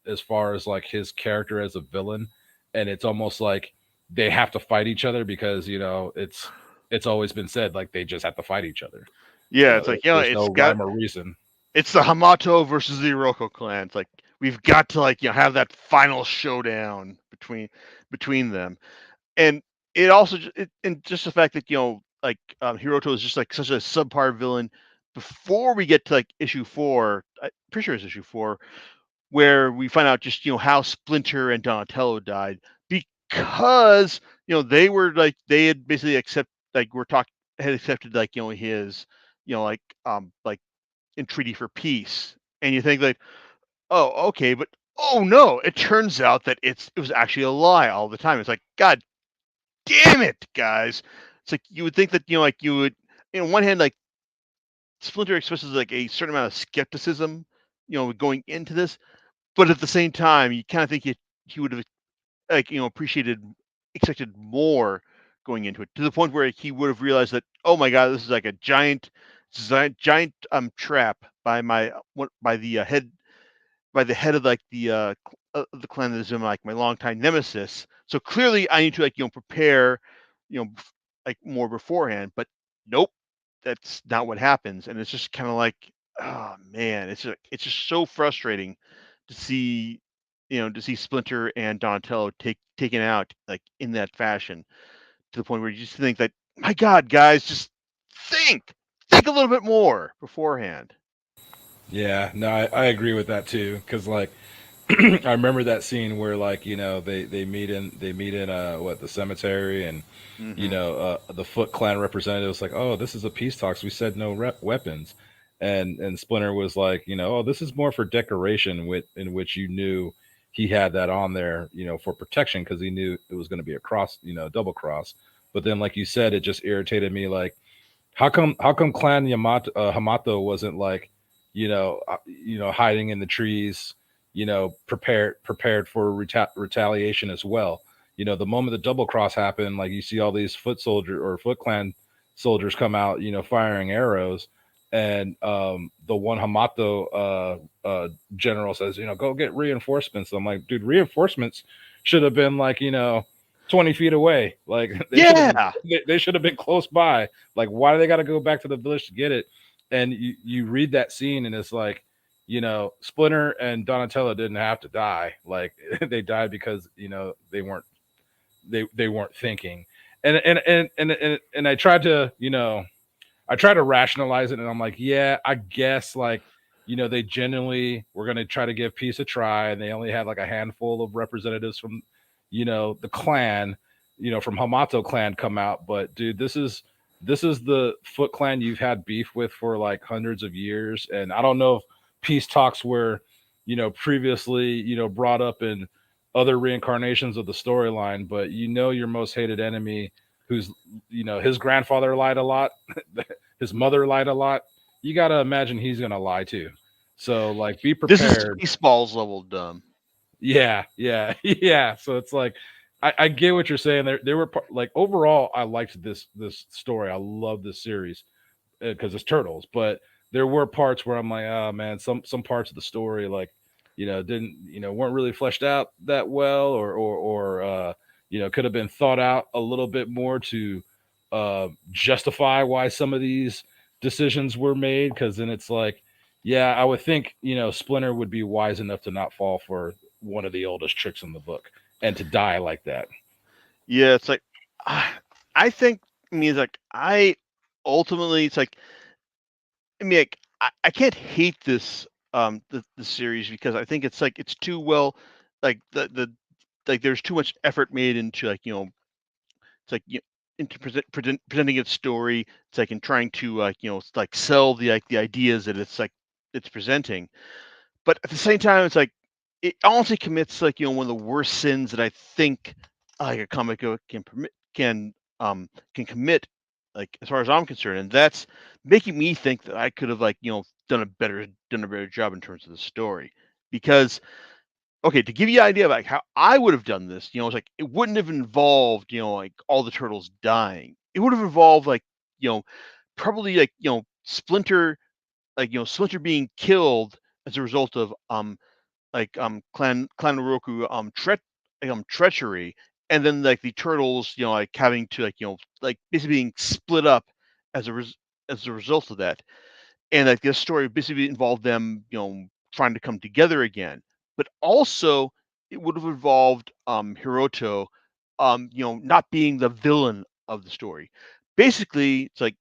as far as like his character as a villain, and it's almost like they have to fight each other because it's always been said like they just have to fight each other. Yeah, it's like There's no rhyme or reason. it's the Hamato versus the Iroko clan. It's like we've got to like have that final showdown between them, and it also and just the fact that like Hiroto is just like such a subpar villain before we get to like issue 4. I'm pretty sure it's issue 4 where we find out just how Splinter and Donatello died because they had basically had accepted like his like entreaty for peace, and you think like, oh, okay, but oh no, it turns out that it was actually a lie all the time. It's like, God damn it, guys. It's like you would think that like you would, on one hand, like Splinter expresses like a certain amount of skepticism going into this, but at the same time you kind of think he would have like expected more going into it, to the point where he would have realized that, oh my God, this is like a giant trap by the head of like the clan that is like my longtime nemesis. So clearly I need to like prepare like more beforehand, but nope, that's not what happens. And it's just kind of like, oh man, it's just so frustrating to see Splinter and Donatello taken out like in that fashion, to the point where you just think that, my God, guys, just think a little bit more beforehand. Yeah, no, I agree with that too. Because like, I remember that scene where like they meet in what, the cemetery, and the Foot Clan representative was like, oh, this is a peace talks. We said no weapons, and Splinter was like, oh, this is more for decoration, in which you knew he had that on there, for protection, because he knew it was going to be a cross, double cross. But then, like you said, it just irritated me. Like, how come Clan Hamato wasn't like, hiding in the trees, prepared for retaliation as well. The moment the double cross happened, like you see all these Foot Clan soldiers come out, firing arrows, and the one Hamato general says, go get reinforcements. I'm like, dude, reinforcements should have been like 20 feet away. Like they should have been close by. Like, why do they got to go back to the village to get it? And you read that scene, and it's like, Splinter and Donatello didn't have to die. Like they died because they weren't thinking. And I tried to rationalize it, and I'm like, yeah, I guess like they genuinely were going to try to give peace a try, and they only had like a handful of representatives from the clan, from Hamato clan come out. But dude, this is the Foot Clan you've had beef with for like hundreds of years, and I don't know if peace talks were previously brought up in other reincarnations of the storyline, but your most hated enemy, who's his grandfather lied a lot, his mother lied a lot, you got to imagine he's gonna lie too. So like, be prepared. This is Spaceballs level dumb. Yeah. So it's like, I get what you're saying. There were like, overall, I liked this story. I love this series because it's turtles. But there were parts where I'm like, oh man, some parts of the story like, didn't weren't really fleshed out that well, or could have been thought out a little bit more to justify why some of these decisions were made. Because then it's like, yeah, I would think Splinter would be wise enough to not fall for one of the oldest tricks in the book and to die like that. Yeah, it's like, I think, I mean, it's like, it's like, I mean, like, I can't hate this the series, because I think it's like it's too well, like like there's too much effort made into like it's like into presenting its story. It's like in trying to like like sell the ideas that it's presenting. But at the same time, it's like it honestly commits like one of the worst sins that I think like a comic book can commit, like as far as I'm concerned, and that's making me think that I could have like done a better job in terms of the story. Because, okay, to give you an idea of like how I would have done this, it's like it wouldn't have involved like all the turtles dying. It would have involved like probably like Splinter, like Splinter being killed as a result of Clan Oroku treachery, and then like the turtles, like having to like basically being split up as as a result of that. And like this story basically involved them, trying to come together again. But also it would have involved Hiroto, not being the villain of the story. Basically, it's like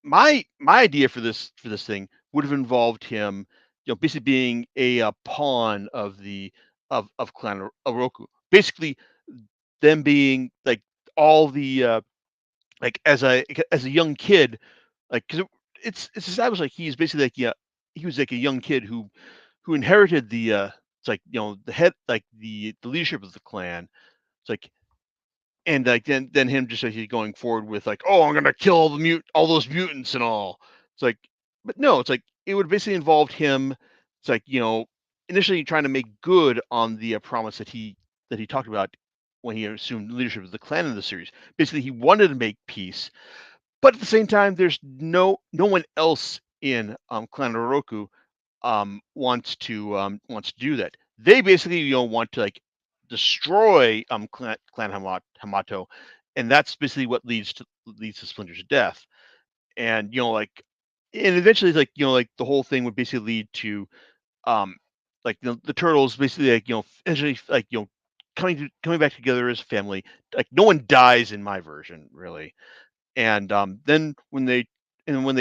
my idea for this thing would have involved him, basically being a pawn of the of Clan Oroku. Basically, them being like all the like as a young kid, like because it's established like he's basically like he was like a young kid who inherited the it's like the head like the leadership of the clan. It's like and like then him just like going forward with like, oh, I'm gonna kill all those mutants and all. It's like, but no, it's like it would basically involved him. It's like initially trying to make good on the promise that he talked about when he assumed leadership of the clan in the series. Basically, he wanted to make peace, but at the same time, there's no one else in Clan Oroku wants to do that. They basically want to like destroy Clan Hamato, and that's basically what leads to Splinter's death. And and eventually like like the whole thing would basically lead to um like the turtles basically like eventually like coming back together as a family. Like no one dies in my version really, and then when they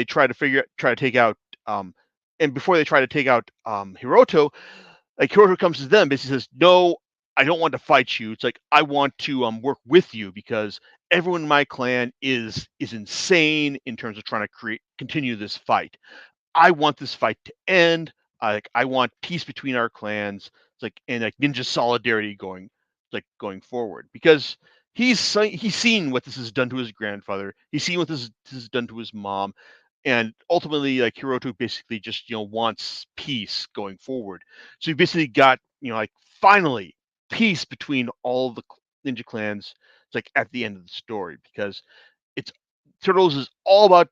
try to take out and before they try to take out Hiroto, like Hiroto comes to them basically says, no, I don't want to fight you. It's like I want to work with you because everyone in my clan is insane in terms of trying to continue this fight. I want this fight to end. I want peace between our clans. It's like and like ninja solidarity going forward because he's seen what this has done to his grandfather. He's seen what this has done to his mom, and ultimately, like Hiroto basically just wants peace going forward. So he basically got like finally peace between all the ninja clans. It's like at the end of the story because it's Turtles is all about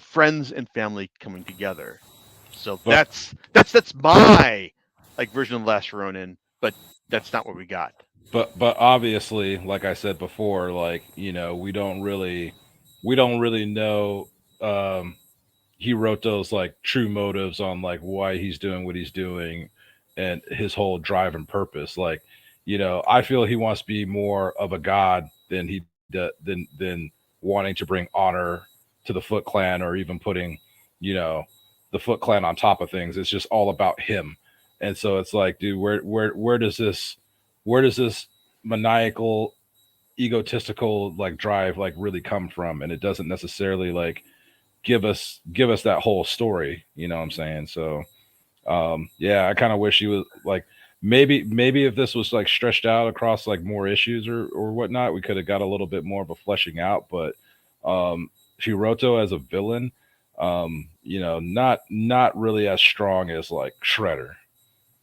friends and family coming together. So But that's my like version of Last Ronin, but that's not what we got. but obviously, like I said before, like we don't really know um he wrote those like true motives on like why he's doing what he's doing and his whole drive and purpose. Like, I feel he wants to be more of a god than than wanting to bring honor to the Foot Clan or even putting, you know, the Foot Clan on top of things. It's just all about him. And so it's like, dude, where does this maniacal egotistical like drive like really come from? And it doesn't necessarily like give us that whole story, you know what I'm saying? So yeah, I kind of wish he was like maybe if this was like stretched out across like more issues or whatnot, we could have got a little bit more of a fleshing out. But um Hiroto as a villain, not really as strong as like Shredder.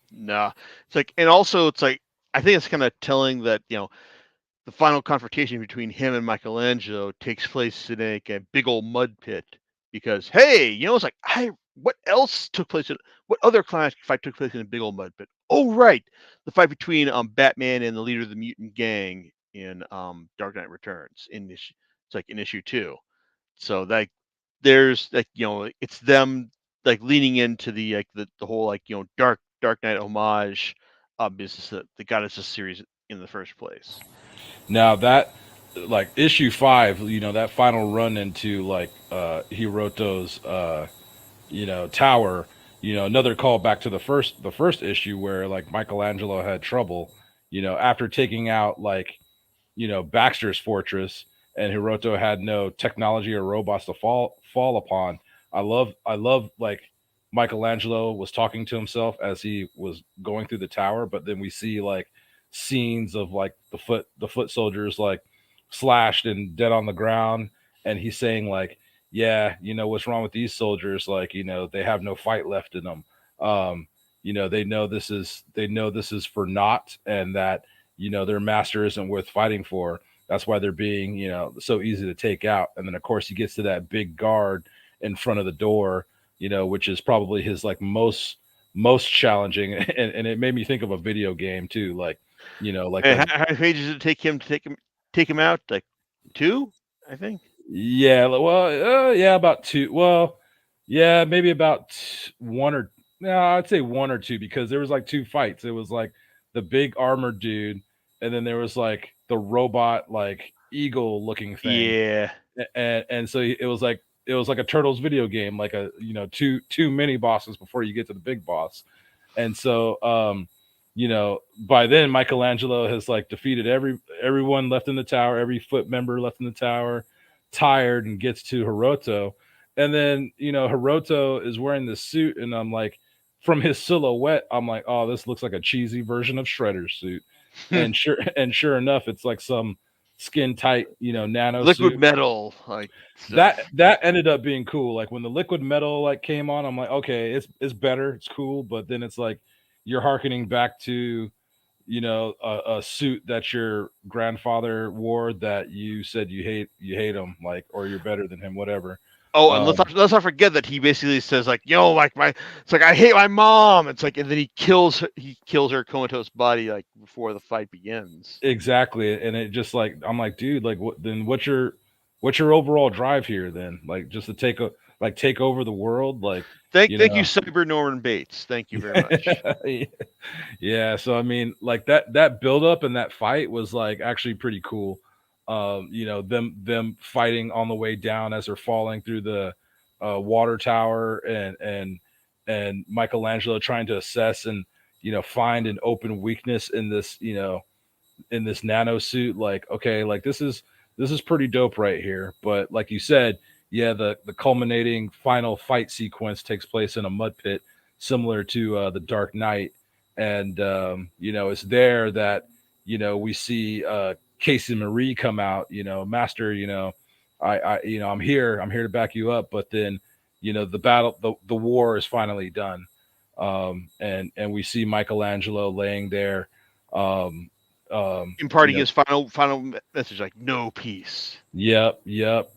Nah, it's like, and also it's like I think it's kind of telling that the final confrontation between him and Michelangelo takes place in a big old mud pit because hey, it's like what else took place in what other classic fight took place in a big old mud pit? Oh right, the fight between Batman and the leader of the mutant gang in Dark Knight Returns it's like in issue 2. So like there's like it's them like leaning into the like the whole like Dark Knight homage business that got us this series in the first place. Now that like issue 5, that final run into like Hiroto's tower, another call back to the first issue where like Michelangelo had trouble, after taking out like Baxter's fortress, and Hiroto had no technology or robots to fall upon. I love like Michelangelo was talking to himself as he was going through the tower, but then we see like scenes of like the foot soldiers like slashed and dead on the ground, and he's saying like, yeah, what's wrong with these soldiers, like they have no fight left in them. They know this is for naught, and that their master isn't worth fighting for. That's why they're being so easy to take out. And then of course he gets to that big guard in front of the door, which is probably his like most challenging, and it made me think of a video game too, like like And how many pages did it take him to take him out? Like 2, I think. yeah, well, yeah, about 2. Well, yeah, maybe about 1 or no, I'd say 1 or 2, because there was like 2 fights. It was like the big armored dude, and then there was like the robot, like eagle looking thing. Yeah. And so it was like a Turtles video game, like a two mini bosses before you get to the big boss. And so by then Michelangelo has like defeated everyone left in the tower, every foot member left in the tower, tired, and gets to Hiroto. And then Hiroto is wearing this suit, and I'm like, from his silhouette, I'm like, oh, this looks like a cheesy version of Shredder's suit. And sure enough, it's like some skin tight, nano Liquid suit. metal, like That ended up being cool. Like when the liquid metal like came on, I'm like, okay, it's better, it's cool, but then it's like you're hearkening back to a suit that your grandfather wore that you said you hate him, like, or you're better than him, whatever. Oh, and let's not forget that he basically says like, "Yo, like it's like I hate my mom." It's like, and then he kills her comatose body like before the fight begins. Exactly, and it just like I'm like, dude, like what's your overall drive here then? Like just to take over the world, like thank you, Cyber Norman Bates. Thank you very much. Yeah, so I mean, like that build up and that fight was like actually pretty cool. Them fighting on the way down as they're falling through the water tower, and Michelangelo trying to assess and find an open weakness in this nano suit. Like, okay, like this is pretty dope right here. But like you said, yeah, the culminating final fight sequence takes place in a mud pit, similar to the Dark Knight. And it's there that we see Casey Marie come out, Master, I'm here to back you up. But then the battle, the war is finally done. And we see Michelangelo laying there, imparting his final message, like no peace. Yep.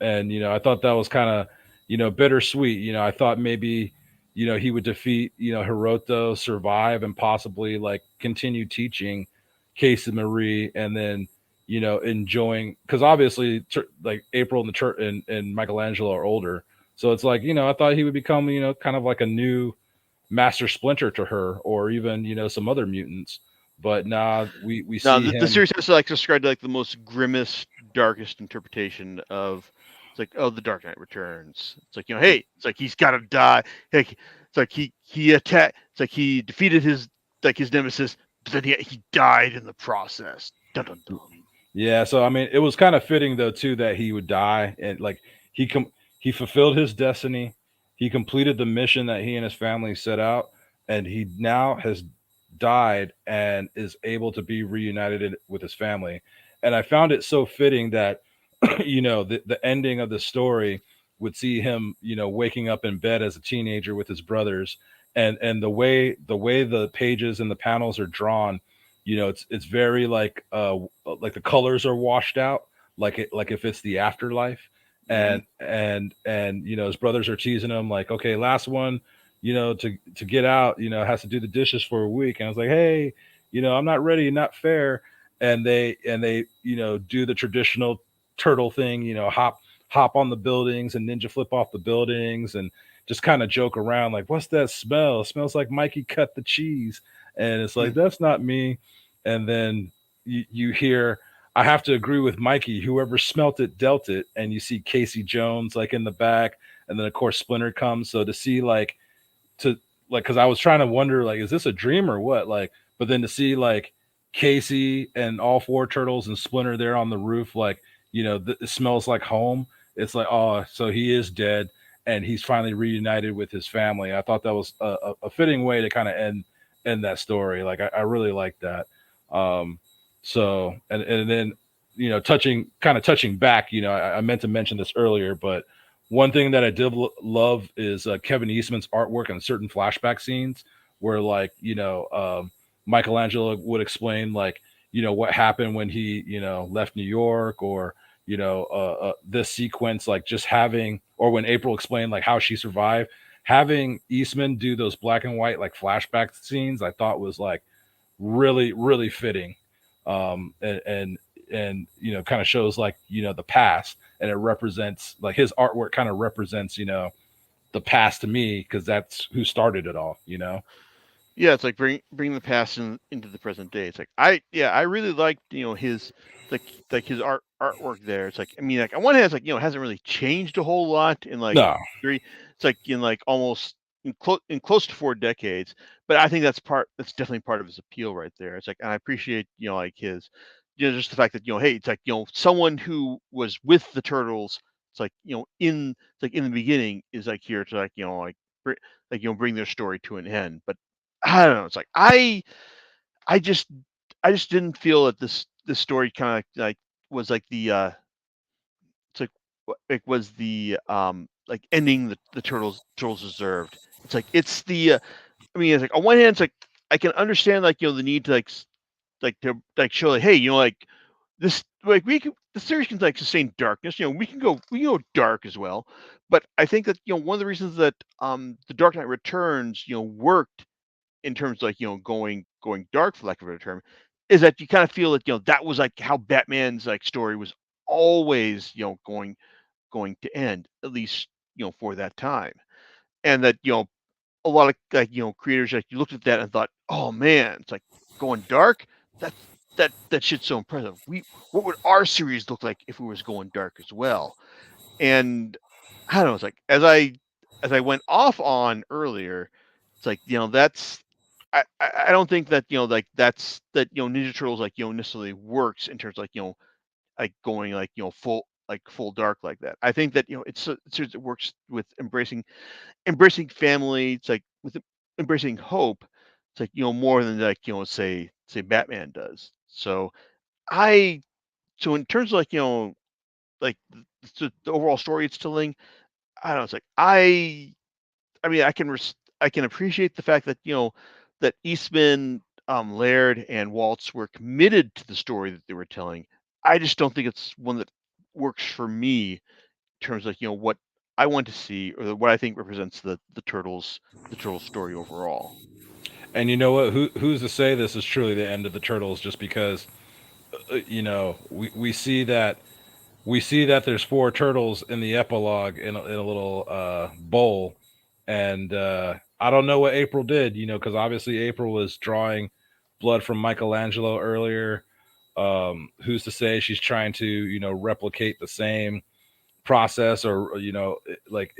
And I thought that was kind of bittersweet. I thought maybe he would defeat Hiroto, survive, and possibly like continue teaching Casey Marie, and then enjoying, because obviously like April and Michelangelo are older, so it's like I thought he would become kind of like a new Master Splinter to her, or even some other mutants. But nah, we see him. The series has like described like the most grimmest, darkest interpretation of it's like, oh, the Dark Knight Returns. It's like, hey, it's like he's got to die. Hey, it's like he attacked. It's like he defeated his nemesis, but then he died in the process. Dun, dun, dun. Yeah, so I mean, it was kind of fitting though too that he would die, and like he fulfilled his destiny. He completed the mission that he and his family set out, and he now has died and is able to be reunited with his family. And I found it so fitting that the ending of the story would see him waking up in bed as a teenager with his brothers, and the way the pages and the panels are drawn, it's very like the colors are washed out, like if it's the afterlife. And his brothers are teasing him like, okay, last one to get out, has to do the dishes for a week. And I was like, hey, I'm not ready, not fair. And they do the traditional turtle thing, hop on the buildings and ninja flip off the buildings, and just kind of joke around like, what's that smell? It smells like Mikey cut the cheese. And it's like, that's not me. And then you hear, I have to agree with Mikey, whoever smelt it dealt it. And you see Casey Jones like in the back, and then of course Splinter comes. So to see because I was trying to wonder, like, is this a dream or what? Like, but then to see like Casey and all 4 turtles and Splinter there on the roof, like, it smells like home. It's like, oh, so he is dead and he's finally reunited with his family. I thought that was a fitting way to kind of end that story. Like, I really like that. So, and then, touching back, I meant to mention this earlier, but one thing that I did love is Kevin Eastman's artwork on certain flashback scenes where, like, Michelangelo would explain, like, what happened when he, left New York, or, this sequence, like just having, or when April explained like how she survived, having Eastman do those black and white like flashback scenes, I thought was like really, really fitting. And you know, kind of shows like, you know, the past, and it represents like his artwork kind of represents, you know, the past to me, because that's who started it all, you know. Yeah, it's like bring the past into the present day. It's like I really liked, you know, his like his artwork there. It's like, I mean, like on one hand, it's like, you know, it hasn't really changed a whole lot in like No, three. It's like in like almost in close to 4 decades. But I think that's definitely part of his appeal right there. It's like, and I appreciate, you know, like his, you know, just the fact that, you know, hey, it's like, you know, someone who was with the turtles. It's like, you know, it's like in the beginning is like here to like, you know, like like, you know, bring their story to an end. But I don't know. It's like I just I just didn't feel that this story kind of like was like the it's like it was the like ending the turtles deserved. It's like it's the I mean, it's like on one hand, it's like I can understand like, you know, the need to like to like show like, hey, you know, like this like the series can like sustain darkness. You know, we can go dark as well. But I think that, you know, one of the reasons that the Dark Knight Returns, you know, worked in terms of like, you know, going dark, for lack of a better term, is that you kind of feel that, you know, that was like how Batman's like story was always, you know, going to end, at least, you know, for that time. And that, you know, a lot of like, you know, creators, like, you looked at that and thought, oh man, it's like going dark. That's that shit's so impressive. What would our series look like if we was going dark as well? And I don't know, it's like as I went off on earlier, it's like, you know, that's I don't think that, you know, like that's that, you know, Ninja Turtles like, you know, necessarily works in terms of like, you know, like going like, you know, full dark like that. I think that, you know, it works with embracing family. It's like with embracing hope. It's like, you know, more than like, you know, say Batman does. So I so in terms of like, you know, like the overall story it's telling, I don't know. It's like I mean, I can appreciate the fact that, you know, that Eastman, Laird, and Waltz were committed to the story that they were telling. I just don't think it's one that works for me in terms of, you know, what I want to see, or what I think represents the turtles story overall. and you know what? Who's to say this is truly the end of the turtles? Just because, you know, we see that there's four turtles in the epilogue in a little bowl, and I don't know what April did, you know, because obviously April was drawing blood from Michelangelo earlier. Who's to say she's trying to, you know, replicate the same process, or you know, like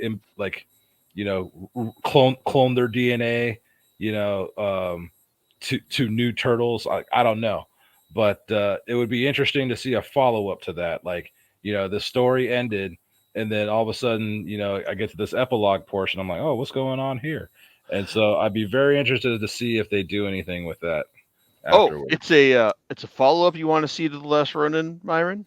you know, clone their DNA, you know, to new turtles. I don't know, but it would be interesting to see a follow up to that. Like, you know, the story ended, and then all of a sudden, you know, I get to this epilogue portion. I'm like, oh, what's going on here? And so I'd be very interested to see if they do anything with that Oh, afterwards. it's a follow up you want to see to the Last Ronin, Myron?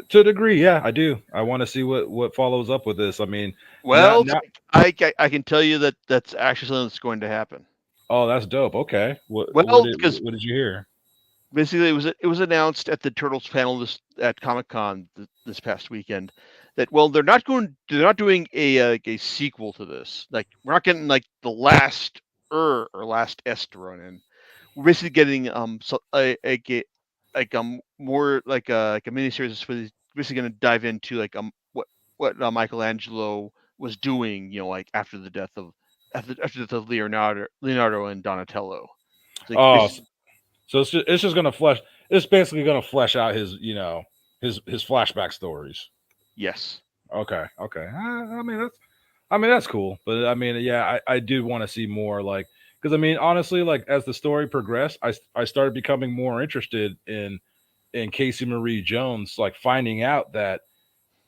To a degree, yeah, I do. I want to see what follows up with this. I mean, Well, not. I can tell you that that's actually something that's going to happen. Oh, that's dope. Okay, Well, because what did you hear? basically it was announced at the Turtles panel at Comic Con this past weekend that, well, they're not doing like a sequel to this. Like, we're not getting like the last or last S to run in. We're basically getting like more like a miniseries for these, basically going to dive into like what Michelangelo was doing, you know, like after the death of after the death of Leonardo and Donatello. It's like Oh, basically, so it's just gonna flesh. It's basically gonna flesh out his, you know, his flashback stories. yes. Okay, okay. I mean that's cool, but I mean, yeah, I do want to see more, like, because I mean, honestly, like as the story progressed, I started becoming more interested in Casey Marie Jones, like finding out that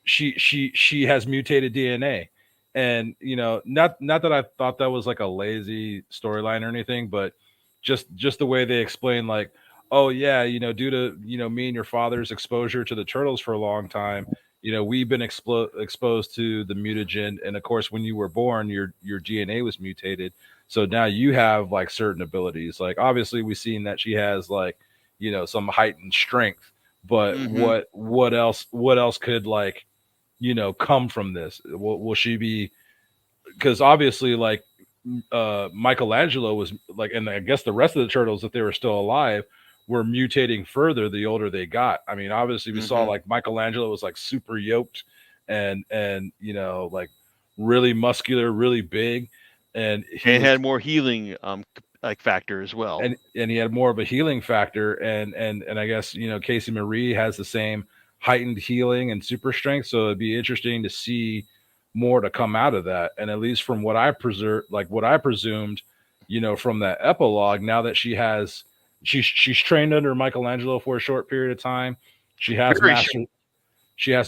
she has mutated DNA. And you know, not that I thought that was like a lazy storyline or anything, but just the way they explain, like, oh yeah, you know, due to, you know, me and your father's exposure to the turtles for a long time, you know, we've been exposed to the mutagen, and of course when you were born, your DNA was mutated, so now you have like certain abilities. Like obviously we've seen that she has, like, you know, some heightened strength, but Hmm. what else could, like, you know, come from this? Will she be because obviously like Michelangelo was like, and I guess the rest of the turtles, if they were still alive, were mutating further the older they got. I mean, obviously we saw like Michelangelo was like super yoked and you know, like really muscular, really big, and he had more healing like factor as well. And he had more of a healing factor, and I guess, you know, Casey Marie has the same heightened healing and super strength, so it'd be interesting to see more to come out of that. And at least from what I presumed, you know, from that epilogue, now that she's trained under Michelangelo for a short period of time, she has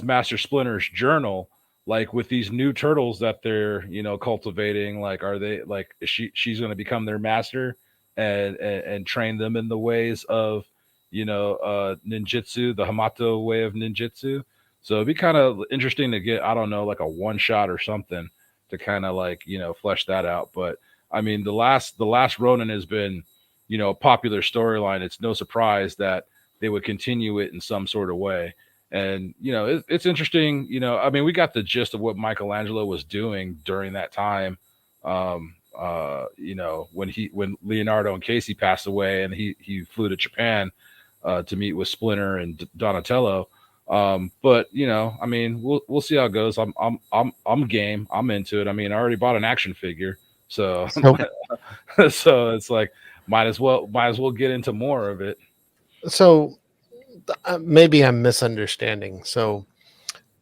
Master Splinter's journal. Like with these new turtles that they're, you know, cultivating, like are they like she's going to become their master and train them in the ways of, you know, ninjutsu, the Hamato way of ninjutsu. So it'd be kind of interesting to get, I don't know, like a one shot or something to kind of like, you know, flesh that out. But I mean, the last Ronin has been, you know, a popular storyline. It's no surprise that they would continue it in some sort of way. And, you know, it's interesting, you know, I mean, we got the gist of what Michelangelo was doing during that time. You know, when Leonardo and Casey passed away and he flew to Japan to meet with Splinter and Donatello. But you know, I mean, we'll see how it goes. I'm game. I'm into it. I mean, I already bought an action figure, so so it's like might as well get into more of it. So maybe I'm misunderstanding. So,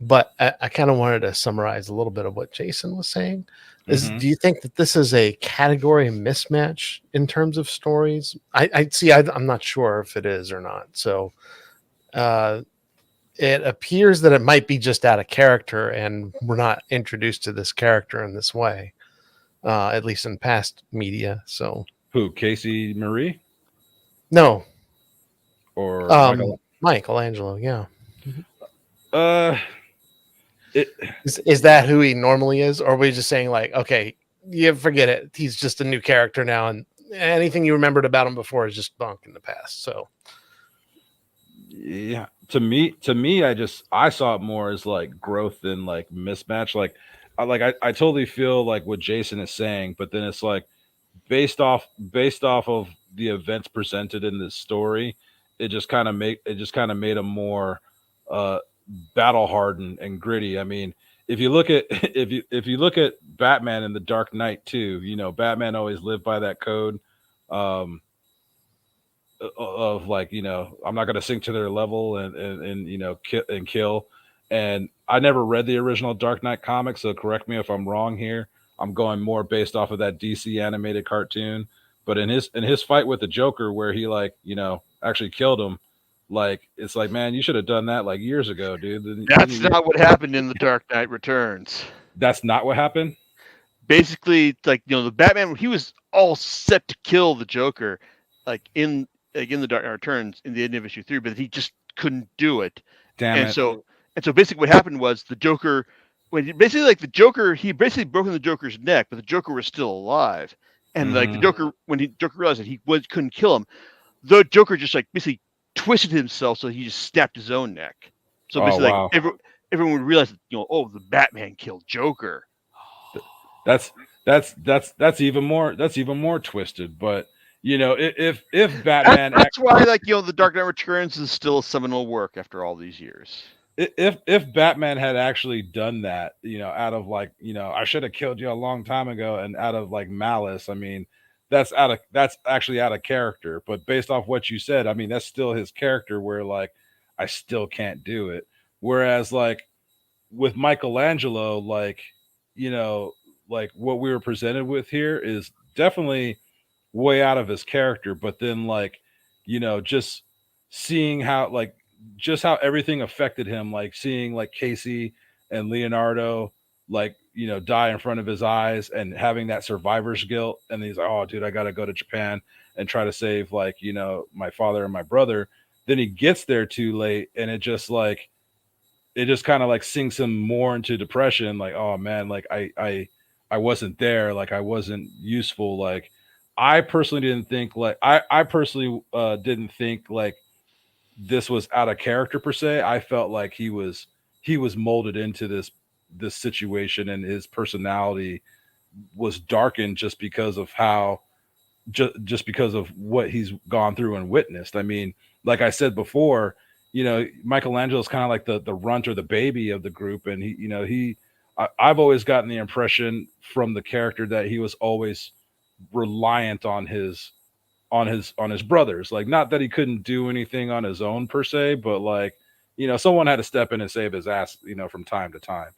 but I kind of wanted to summarize a little bit of what Jason was saying. Do you think that this is a category mismatch in terms of stories? I see. I'm not sure if it is or not. So, it appears that it might be just out of character, and we're not introduced to this character in this way, at least in past media. So, who, Casey Marie? No, or Michelangelo? Yeah. Is that who he normally is, or are we just saying like, okay, you forget it, he's just a new character now, and anything you remembered about him before is just bunk in the past? So yeah, to me I saw it more as like growth than like mismatch. Like I totally feel like what Jason is saying, but then it's like based off of the events presented in this story, it just kind of made him more battle hardened and gritty. I mean, if you look at if you look at Batman in the Dark Knight too, you know, Batman always lived by that code of like, you know, I'm not going to sink to their level and you know, kill. And I never read the original Dark Knight comic, so correct me if I'm wrong here. I'm going more based off of that DC animated cartoon. But in his fight with the Joker, where he like, you know, actually killed him, like it's like, man, you should have done that like years ago, dude. That's not what happened in the Dark Knight Returns. That's not what happened. Basically, like, you know, the Batman, he was all set to kill the Joker, like in the Dark Knight Returns in the end of issue 3, but he just couldn't do it. Damn and it. So basically, what happened was the Joker, he basically broken the Joker's neck, but the Joker was still alive. And like the Joker, when Joker realized that he couldn't kill him, the Joker just like basically twisted himself so he just snapped his own neck. So basically, wow. like everyone would realize that, you know, oh, the Batman killed Joker. That's even more twisted. But you know, if Batman, that's why, like, you know, the Dark Knight Returns is still a seminal work after all these years. If Batman had actually done that, you know, out of like, you know, I should have killed you a long time ago, and out of like malice, I mean, that's actually out of character. But based off what you said, I mean, that's still his character, where like I still can't do it. Whereas like with Michelangelo, like, you know, like what we were presented with here is definitely way out of his character. But then like, you know, just seeing how like just how everything affected him, like seeing like Casey and Leonardo, like, you know, die in front of his eyes, and having that survivor's guilt. And he's like, oh dude, I got to go to Japan and try to save, like, you know, my father and my brother. Then he gets there too late, and it just kind of like sinks him more into depression. Like, oh man, like I wasn't there. Like I wasn't useful. Like I personally didn't think like, I personally didn't think like this was out of character per se. I felt like he was molded into this situation, and his personality was darkened just because of how just because of what he's gone through and witnessed. I mean, like I said before, Michelangelo is kind of like the runt or the baby of the group, and I've always gotten the impression from the character that he was always reliant on his brothers. Like, not that he couldn't do anything on his own per se, but like, someone had to step in and save his ass, from time to time.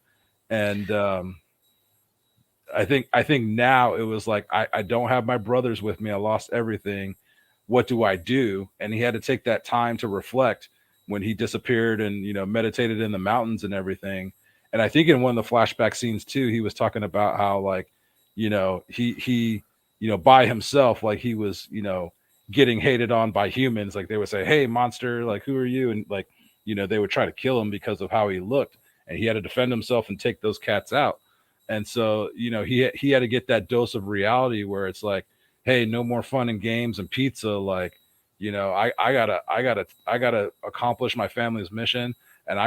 And I think now it was like, I don't have my brothers with me. I lost everything. What do I do? And he had to take that time to reflect when he disappeared and meditated in the mountains and everything. And I think in one of the flashback scenes too, he was talking about how, like, he by himself, like he was getting hated on by humans. Like, they would say, "Hey, monster, like, who are you?" And like, they would try to kill him because of how he looked, and he had to defend himself and take those cats out. And so, he had to get that dose of reality where it's like, hey, no more fun and games and pizza. Like, I gotta accomplish my family's mission, and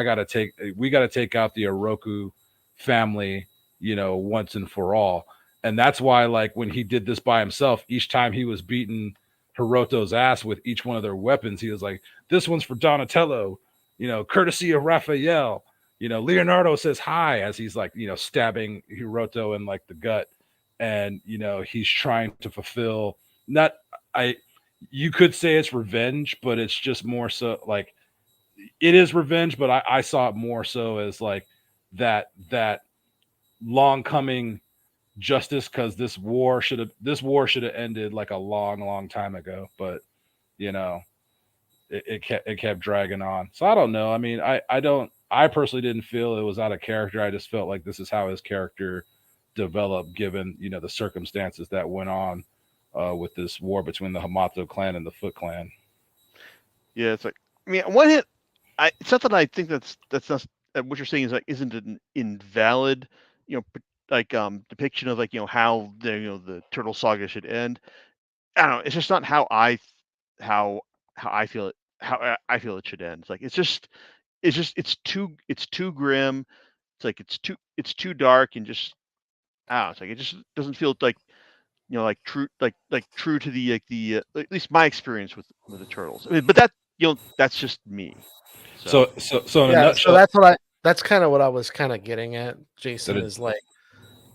we gotta take out the Oroku family, once and for all. And that's why, like, when he did this by himself, each time he was beating Hiroto's ass with each one of their weapons, he was like, "This one's for Donatello, courtesy of Raphael." Leonardo says hi as he's like, stabbing Hiroto in like the gut. And, he's trying to fulfill you could say it's revenge, but it's just more so like, it is revenge, but I saw it more so as like that long coming justice, because this war should have ended like a long time ago. But it kept dragging on. So I don't know. I mean, I personally didn't feel it was out of character. I just felt like this is how his character developed, given the circumstances that went on with this war between the Hamato clan and the Foot clan. Yeah, it's like, I mean, on one hand, it's not that I think that's not what you're saying is like isn't an invalid, depiction of like how the Turtle Saga should end. I don't know. It's just not how I feel it. How I feel it should end. It's like it's too grim. It's like it's too dark, and just I don't know. It's like it just doesn't feel like like true true to the at least my experience with the Turtles. I mean, but that that's just me. So in a Yeah, nutshell, so that's kind of what I was kind of getting at, Jason, is like,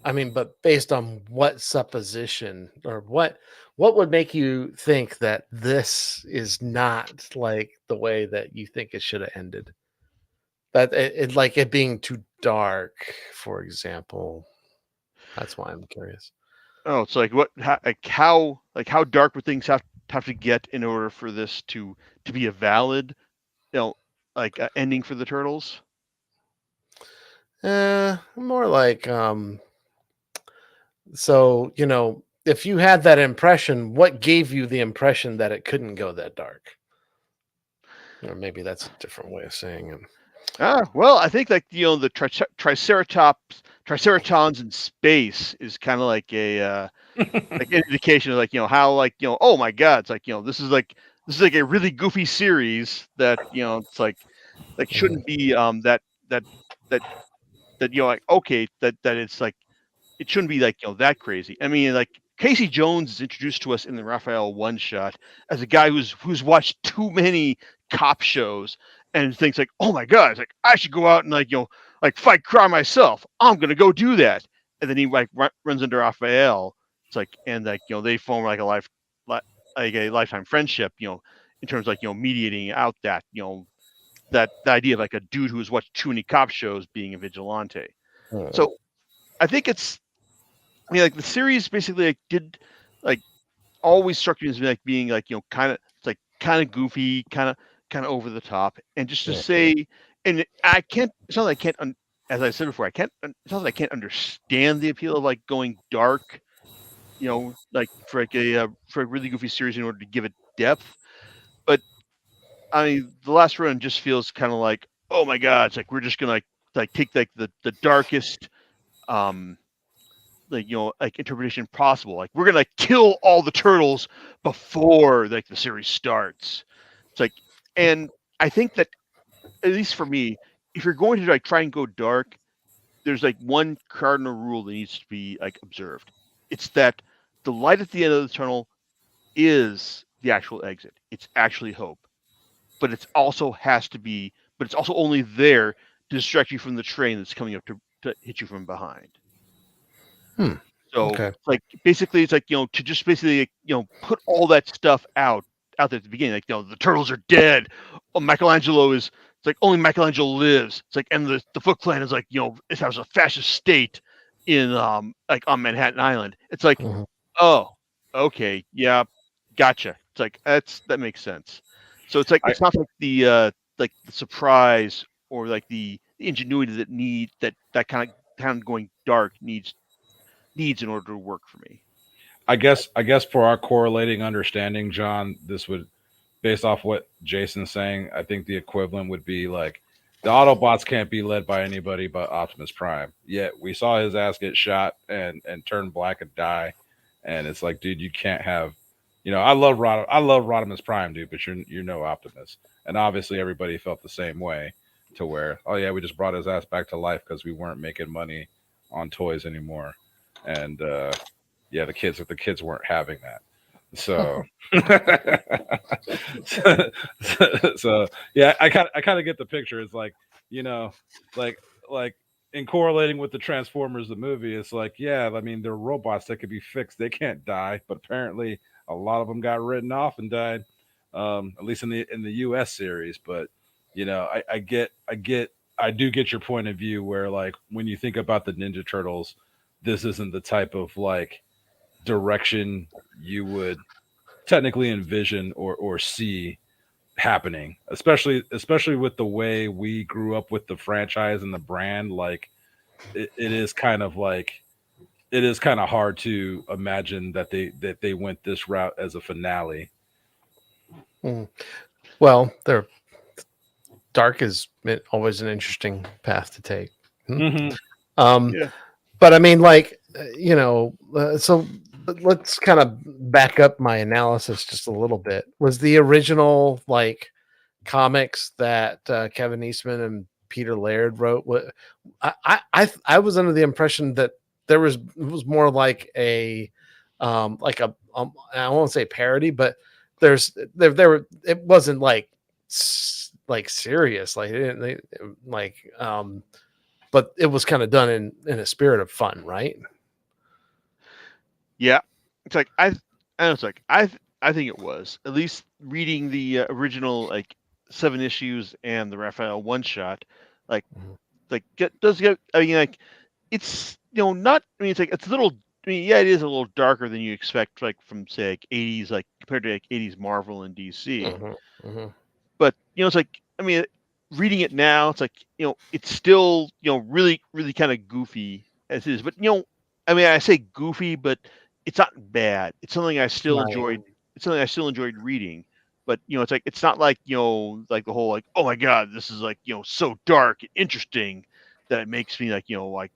I mean, but based on what supposition, or what would make you think that this is not like the way that you think it should have ended? That it like it being too dark, for example. That's why I'm curious. Oh, it's like how dark would things have to get in order for this to be a valid, ending for the Turtles? More like so, if you had that impression, what gave you the impression that it couldn't go that dark? Or maybe that's a different way of saying it. Well, I think like the Triceratons in space is kind of like a like an indication of like how like oh my god, it's like this is like a really goofy series that it's like shouldn't be that that like okay that it's like it shouldn't be like that crazy. I mean, like Casey Jones is introduced to us in the Raphael one shot as a guy who's watched too many cop shows and thinks like, oh my god, it's like I should go out and like fight crime myself. I'm gonna go do that, and then he like runs into Raphael. It's like and like they form like like a lifetime friendship. In terms of like mediating out that that the idea of like a dude who has watched too many cop shows being a vigilante. So I think it's I mean, like the series basically like did like always struck me as like being like kind of it's like kind of goofy, kind of over the top, and just to say, and I can't. It's not that I can't. As I said before, I can't. It's not that I can't understand the appeal of like going dark. Like for a really goofy series in order to give it depth. But I mean, the last run just feels kind of like, oh my god, it's like we're just gonna like take like the darkest like like interpretation possible. Like we're gonna like, kill all the turtles before like the series starts. It's like, and I think that at least for me, if you're going to like try and go dark, there's like one cardinal rule that needs to be like observed. It's that the light at the end of the tunnel is the actual exit. It's actually hope, but it's also only there to distract you from the train that's coming up to hit you from behind. So Okay. like basically it's like, to just basically, put all that stuff out there at the beginning, like, the turtles are dead. Oh, it's like only Michelangelo lives. It's like, and the Foot Clan is like, it has a fascist state in like on Manhattan Island. It's like, Mhm. oh, okay, yeah, gotcha. It's like that makes sense. So it's like I, it's not like the surprise or like the ingenuity that kind of going dark needs in order to work for me. I guess for our correlating understanding, John, this would, based off what Jason's saying, I think the equivalent would be like the Autobots can't be led by anybody but Optimus Prime. Yet we saw his ass get shot and turn black and die, and it's like, dude, you can't have, I love Rodimus Prime, dude, but you're no Optimus, and obviously everybody felt the same way, to where, oh yeah, we just brought his ass back to life because we weren't making money on toys anymore, and yeah, the kids weren't having that. So, so yeah, I kind of get the picture. It's like, you know, like like in correlating with the Transformers the movie, it's like, yeah, I mean, they're robots that could be fixed. They can't die, but apparently a lot of them got written off and died. At least in the U.S. series. But I do get your point of view where, like, when you think about the Ninja Turtles, this isn't the type of like direction you would technically envision or see happening, especially with the way we grew up with the franchise and the brand. Like, it is kind of like, it is kind of hard to imagine that they went this route as a finale. Mm. Well, they're dark is always an interesting path to take. Mm-hmm. Um, Yeah. but I mean, like, so let's kind of back up my analysis just a little bit. Was the original like comics that Kevin Eastman and Peter Laird wrote? What I was under the impression that it was more like like a I won't say parody, but there were, it wasn't like like serious, like they like but it was kind of done in a spirit of fun, right? Yeah. It's like I think it was, at least reading the original like 7 issues and the Raphael one shot, like Mhm. does get, I mean, like, it's, not, I mean, it's like it's a little, I mean, yeah, it is a little darker than you expect, like from say like 80s, like compared to like 80s Marvel and DC. Mhm, mhm. But it's like, I mean, reading it now, it's like, it's still, really really kind of goofy as it is. But I mean, I say goofy, but it's not bad. It's something I still Right. enjoyed. It's something I still enjoyed reading. But it's like, it's not like, like the whole like, oh my god, this is like, so dark and interesting that it makes me like, like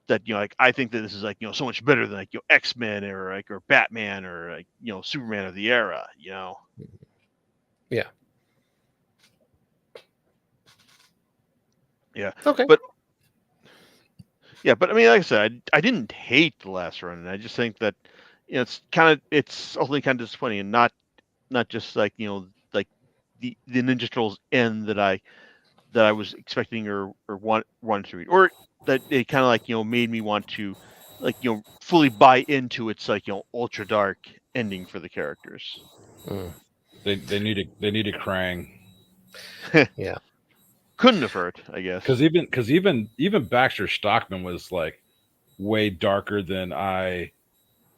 that like I think that this is like, so much better than like, X-Men or like, or Batman or like, Superman of the era. Yeah. Yeah. Okay. But yeah, but I mean, like I said, I didn't hate the Last Ronin. I just think that, it's ultimately kind of disappointing, and not just like, like the Ninja Turtles end that I was expecting or wanted to read, or that it kind of like, made me want to like, fully buy into its like, ultra dark ending for the characters. Mm, They needed Krang, yeah. Couldn't have hurt, I guess. because even Baxter Stockman was like way darker than I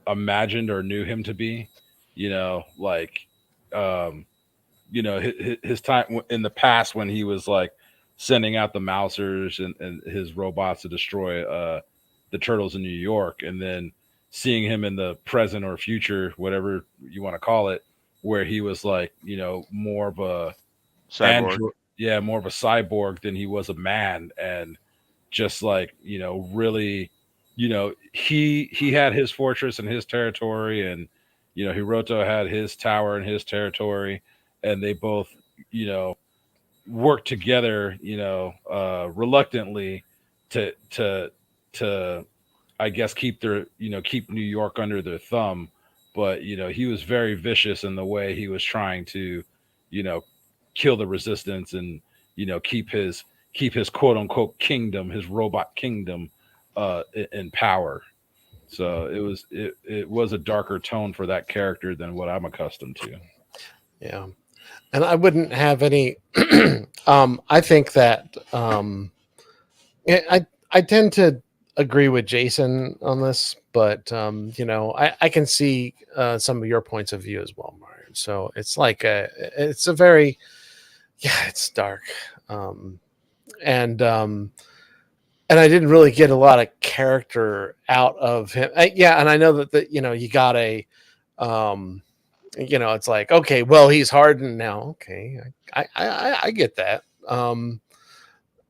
imagined or knew him to be. Like, um, his time in the past when he was like sending out the Mousers and his robots to destroy the turtles in New York, and then seeing him in the present or future, whatever you want to call it, where he was like, more of a Cyborg. android, yeah, more of a cyborg than he was a man, and just like, really, he had his fortress and his territory, and Hiroto had his tower and his territory, and they both, you know worked together, reluctantly, to I guess keep keep New York under their thumb, but he was very vicious in the way he was trying to you know kill the resistance and keep his quote unquote kingdom, his robot kingdom, in power. So it was a darker tone for that character than what I'm accustomed to. Yeah. And I wouldn't have any I think that I tend to agree with Jason on this, but I can see some of your points of view as well, Myron. So it's like it's a very, yeah, it's dark. Um and I didn't really get a lot of character out of him. Yeah, and I know that you got a it's like, okay, well, he's hardened now. Okay, I get that.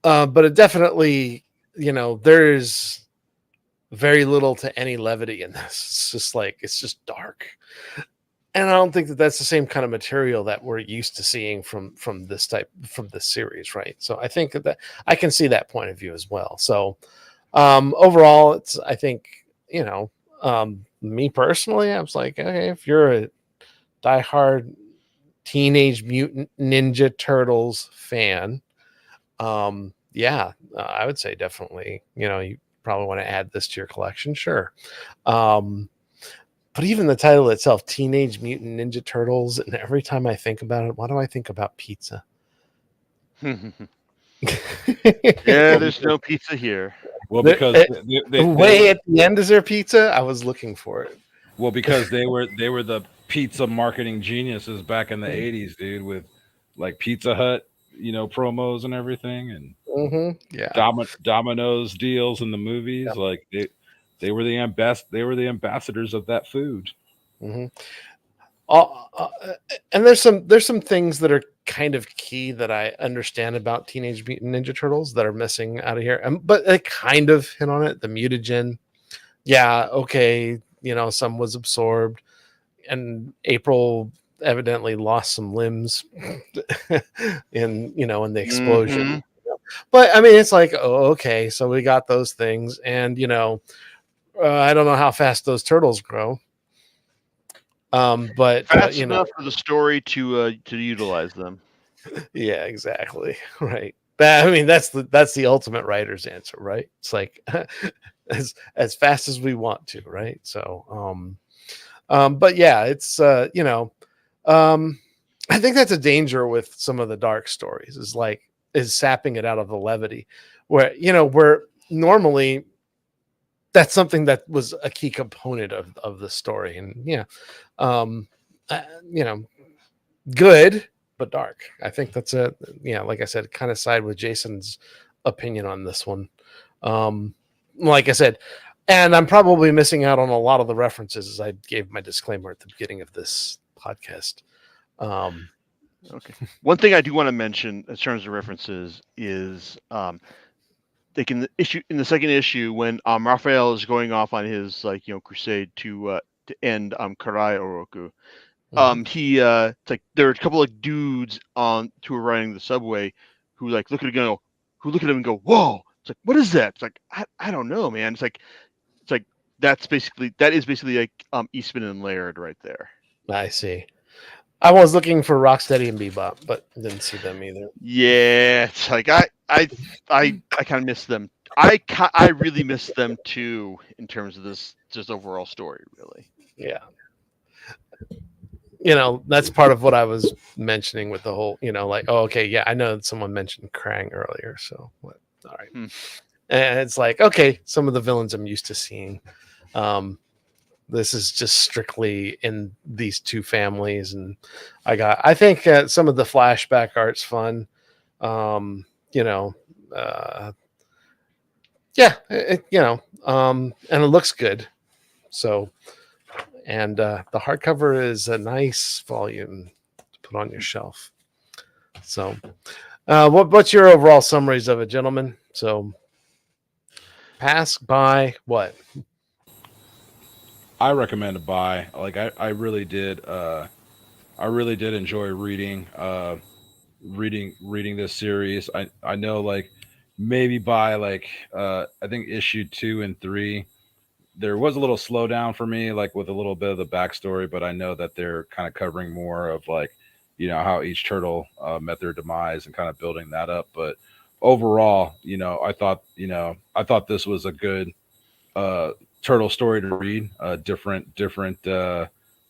But it definitely, there's very little to any levity in this. It's just like, it's just dark, and I don't think that that's the same kind of material that we're used to seeing from this series, right? So I think that I can see that point of view as well. So overall, it's, I think, me personally, I was like, okay, if you're a diehard Teenage Mutant Ninja Turtles fan, I would say definitely, you probably want to add this to your collection, sure. But even the title itself, Teenage Mutant Ninja Turtles, and every time I think about it, why do I think about pizza? Yeah, there's no pizza here. Well, because way at the end is there pizza? I was looking for it. Well, because they were the pizza marketing geniuses back in the '80s, dude, with like Pizza Hut, promos and everything, and Domino's deals in the movies. Yeah. Like they were the ambassadors of that food. Mm-hmm. And there's some things that are kind of key that I understand about Teenage Mutant Ninja Turtles that are missing out of here. But they kind of hit on it. The mutagen, yeah, okay, some was absorbed, and April evidently lost some limbs in the explosion. Mm-hmm. But I mean, it's like, oh, okay, so we got those things, and I don't know how fast those turtles grow. But fast enough for the story to utilize them. Yeah, exactly. Right. That's the ultimate writer's answer, right? It's like as fast as we want to, right? So, but yeah, it's I think that's a danger with some of the dark stories is sapping it out of the levity, where normally that's something that was a key component of the story, and good but dark. I think that's like I said, kind of side with Jason's opinion on this one. Like I said, and I'm probably missing out on a lot of the references as I gave my disclaimer at the beginning of this podcast. Okay. One thing I do want to mention in terms of references is like in the second issue when Raphael is going off on his crusade to end Karai Oroku. He it's like there are a couple of dudes who are riding the subway who look at him and go, whoa. It's like, what is that? It's like, I don't know, man. It's like that is basically like Eastman and Laird right there. I see. I was looking for Rocksteady and Bebop, but didn't see them either. Yeah, it's like I kind of miss them. I really miss them too in terms of this just overall story, really. Yeah. That's part of what I was mentioning with the whole, oh, okay, yeah, I know that someone mentioned Krang earlier, so what? All right. And it's like, okay, some of the villains I'm used to seeing. This is just strictly in these two families, and I think some of the flashback art's fun. And it looks good. So, and the hardcover is a nice volume to put on your shelf. So, what's your overall summaries of it, gentlemen? So, pass, buy, what? I recommend a buy. Like I really did. I really did enjoy reading this series. I know maybe by like I think issue 2 and 3, there was a little slowdown for me, like with a little bit of the backstory, but I know that they're kind of covering more of like, how each turtle met their demise and kind of building that up. But overall, I thought this was a good uh, turtle story to read, a different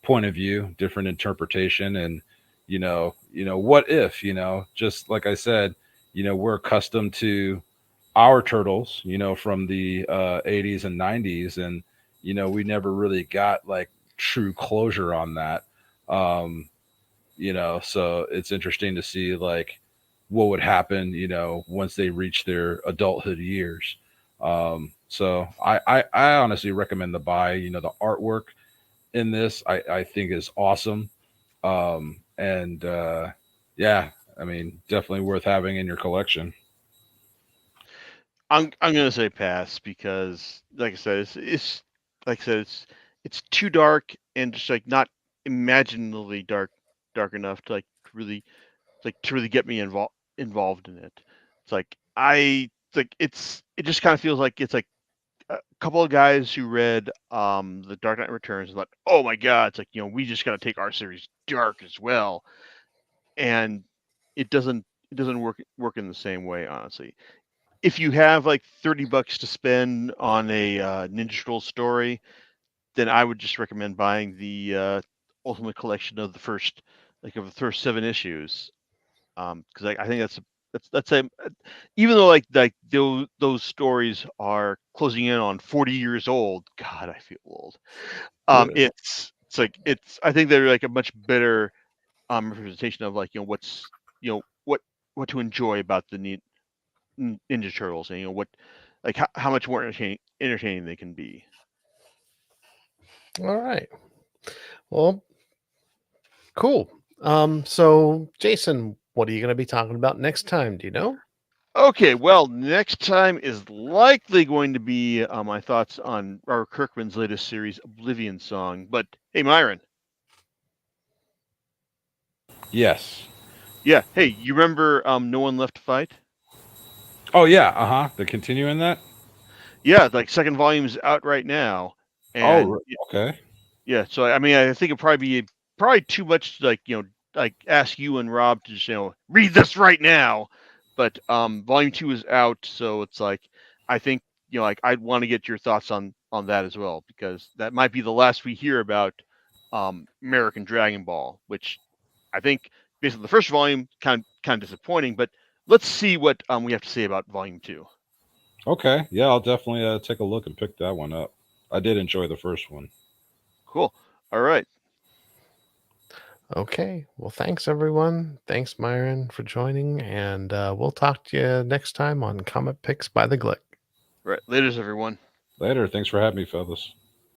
point of view, different interpretation, and what if, just like I said, we're accustomed to our turtles, from the 80s and 90s, and we never really got like true closure on that. Um, so it's interesting to see like what would happen, once they reach their adulthood years. So I honestly recommend the buy. The artwork in this I think is awesome. And yeah, I mean, definitely worth having in your collection. I'm gonna say pass because, like I said, it's like I said, it's too dark and just like not imaginably dark enough to like really to really get me involved in it. It's like it just kind of feels like it's like a couple of guys who read the Dark Knight Returns and thought, oh my god, it's like we just got to take our series dark as well, and it doesn't work in the same way, honestly. If you have like $30 to spend on a Ninja Scroll story, then I would just recommend buying the Ultimate Collection of the first of the first 7 issues, because I think that's a even though like those stories are closing in on 40 years old. God, I feel old. It's I think they're like a much better representation of like what's what to enjoy about the Ninja Turtles, and what like how much more entertaining they can be. All right. Well, cool. So Jason, what are you going to be talking about next time? Do you know? Okay, well, next time is likely going to be my thoughts on Robert Kirkman's latest series, Oblivion Song. But hey, Myron. Yes. Yeah. Hey, you remember No One Left to Fight? Oh yeah. The continuing that. Yeah, like second volume's out right now, and Okay. yeah. So I mean, I think it'd probably be probably too much to, like like ask you and Rob to just read this right now. But volume 2 is out, so it's like I think like I'd want to get your thoughts on that as well, because that might be the last we hear about American Dragon Ball, which I think based on the first volume kind of disappointing. But let's see what we have to say about volume 2. Okay. Yeah, I'll definitely take a look and pick that one up. I did enjoy the first one. Cool. All right. Okay. Well, thanks everyone. Thanks, Myron, for joining, and we'll talk to you next time on Comic Picks by the Glick. All right. Laters, everyone. Later. Thanks for having me, fellas.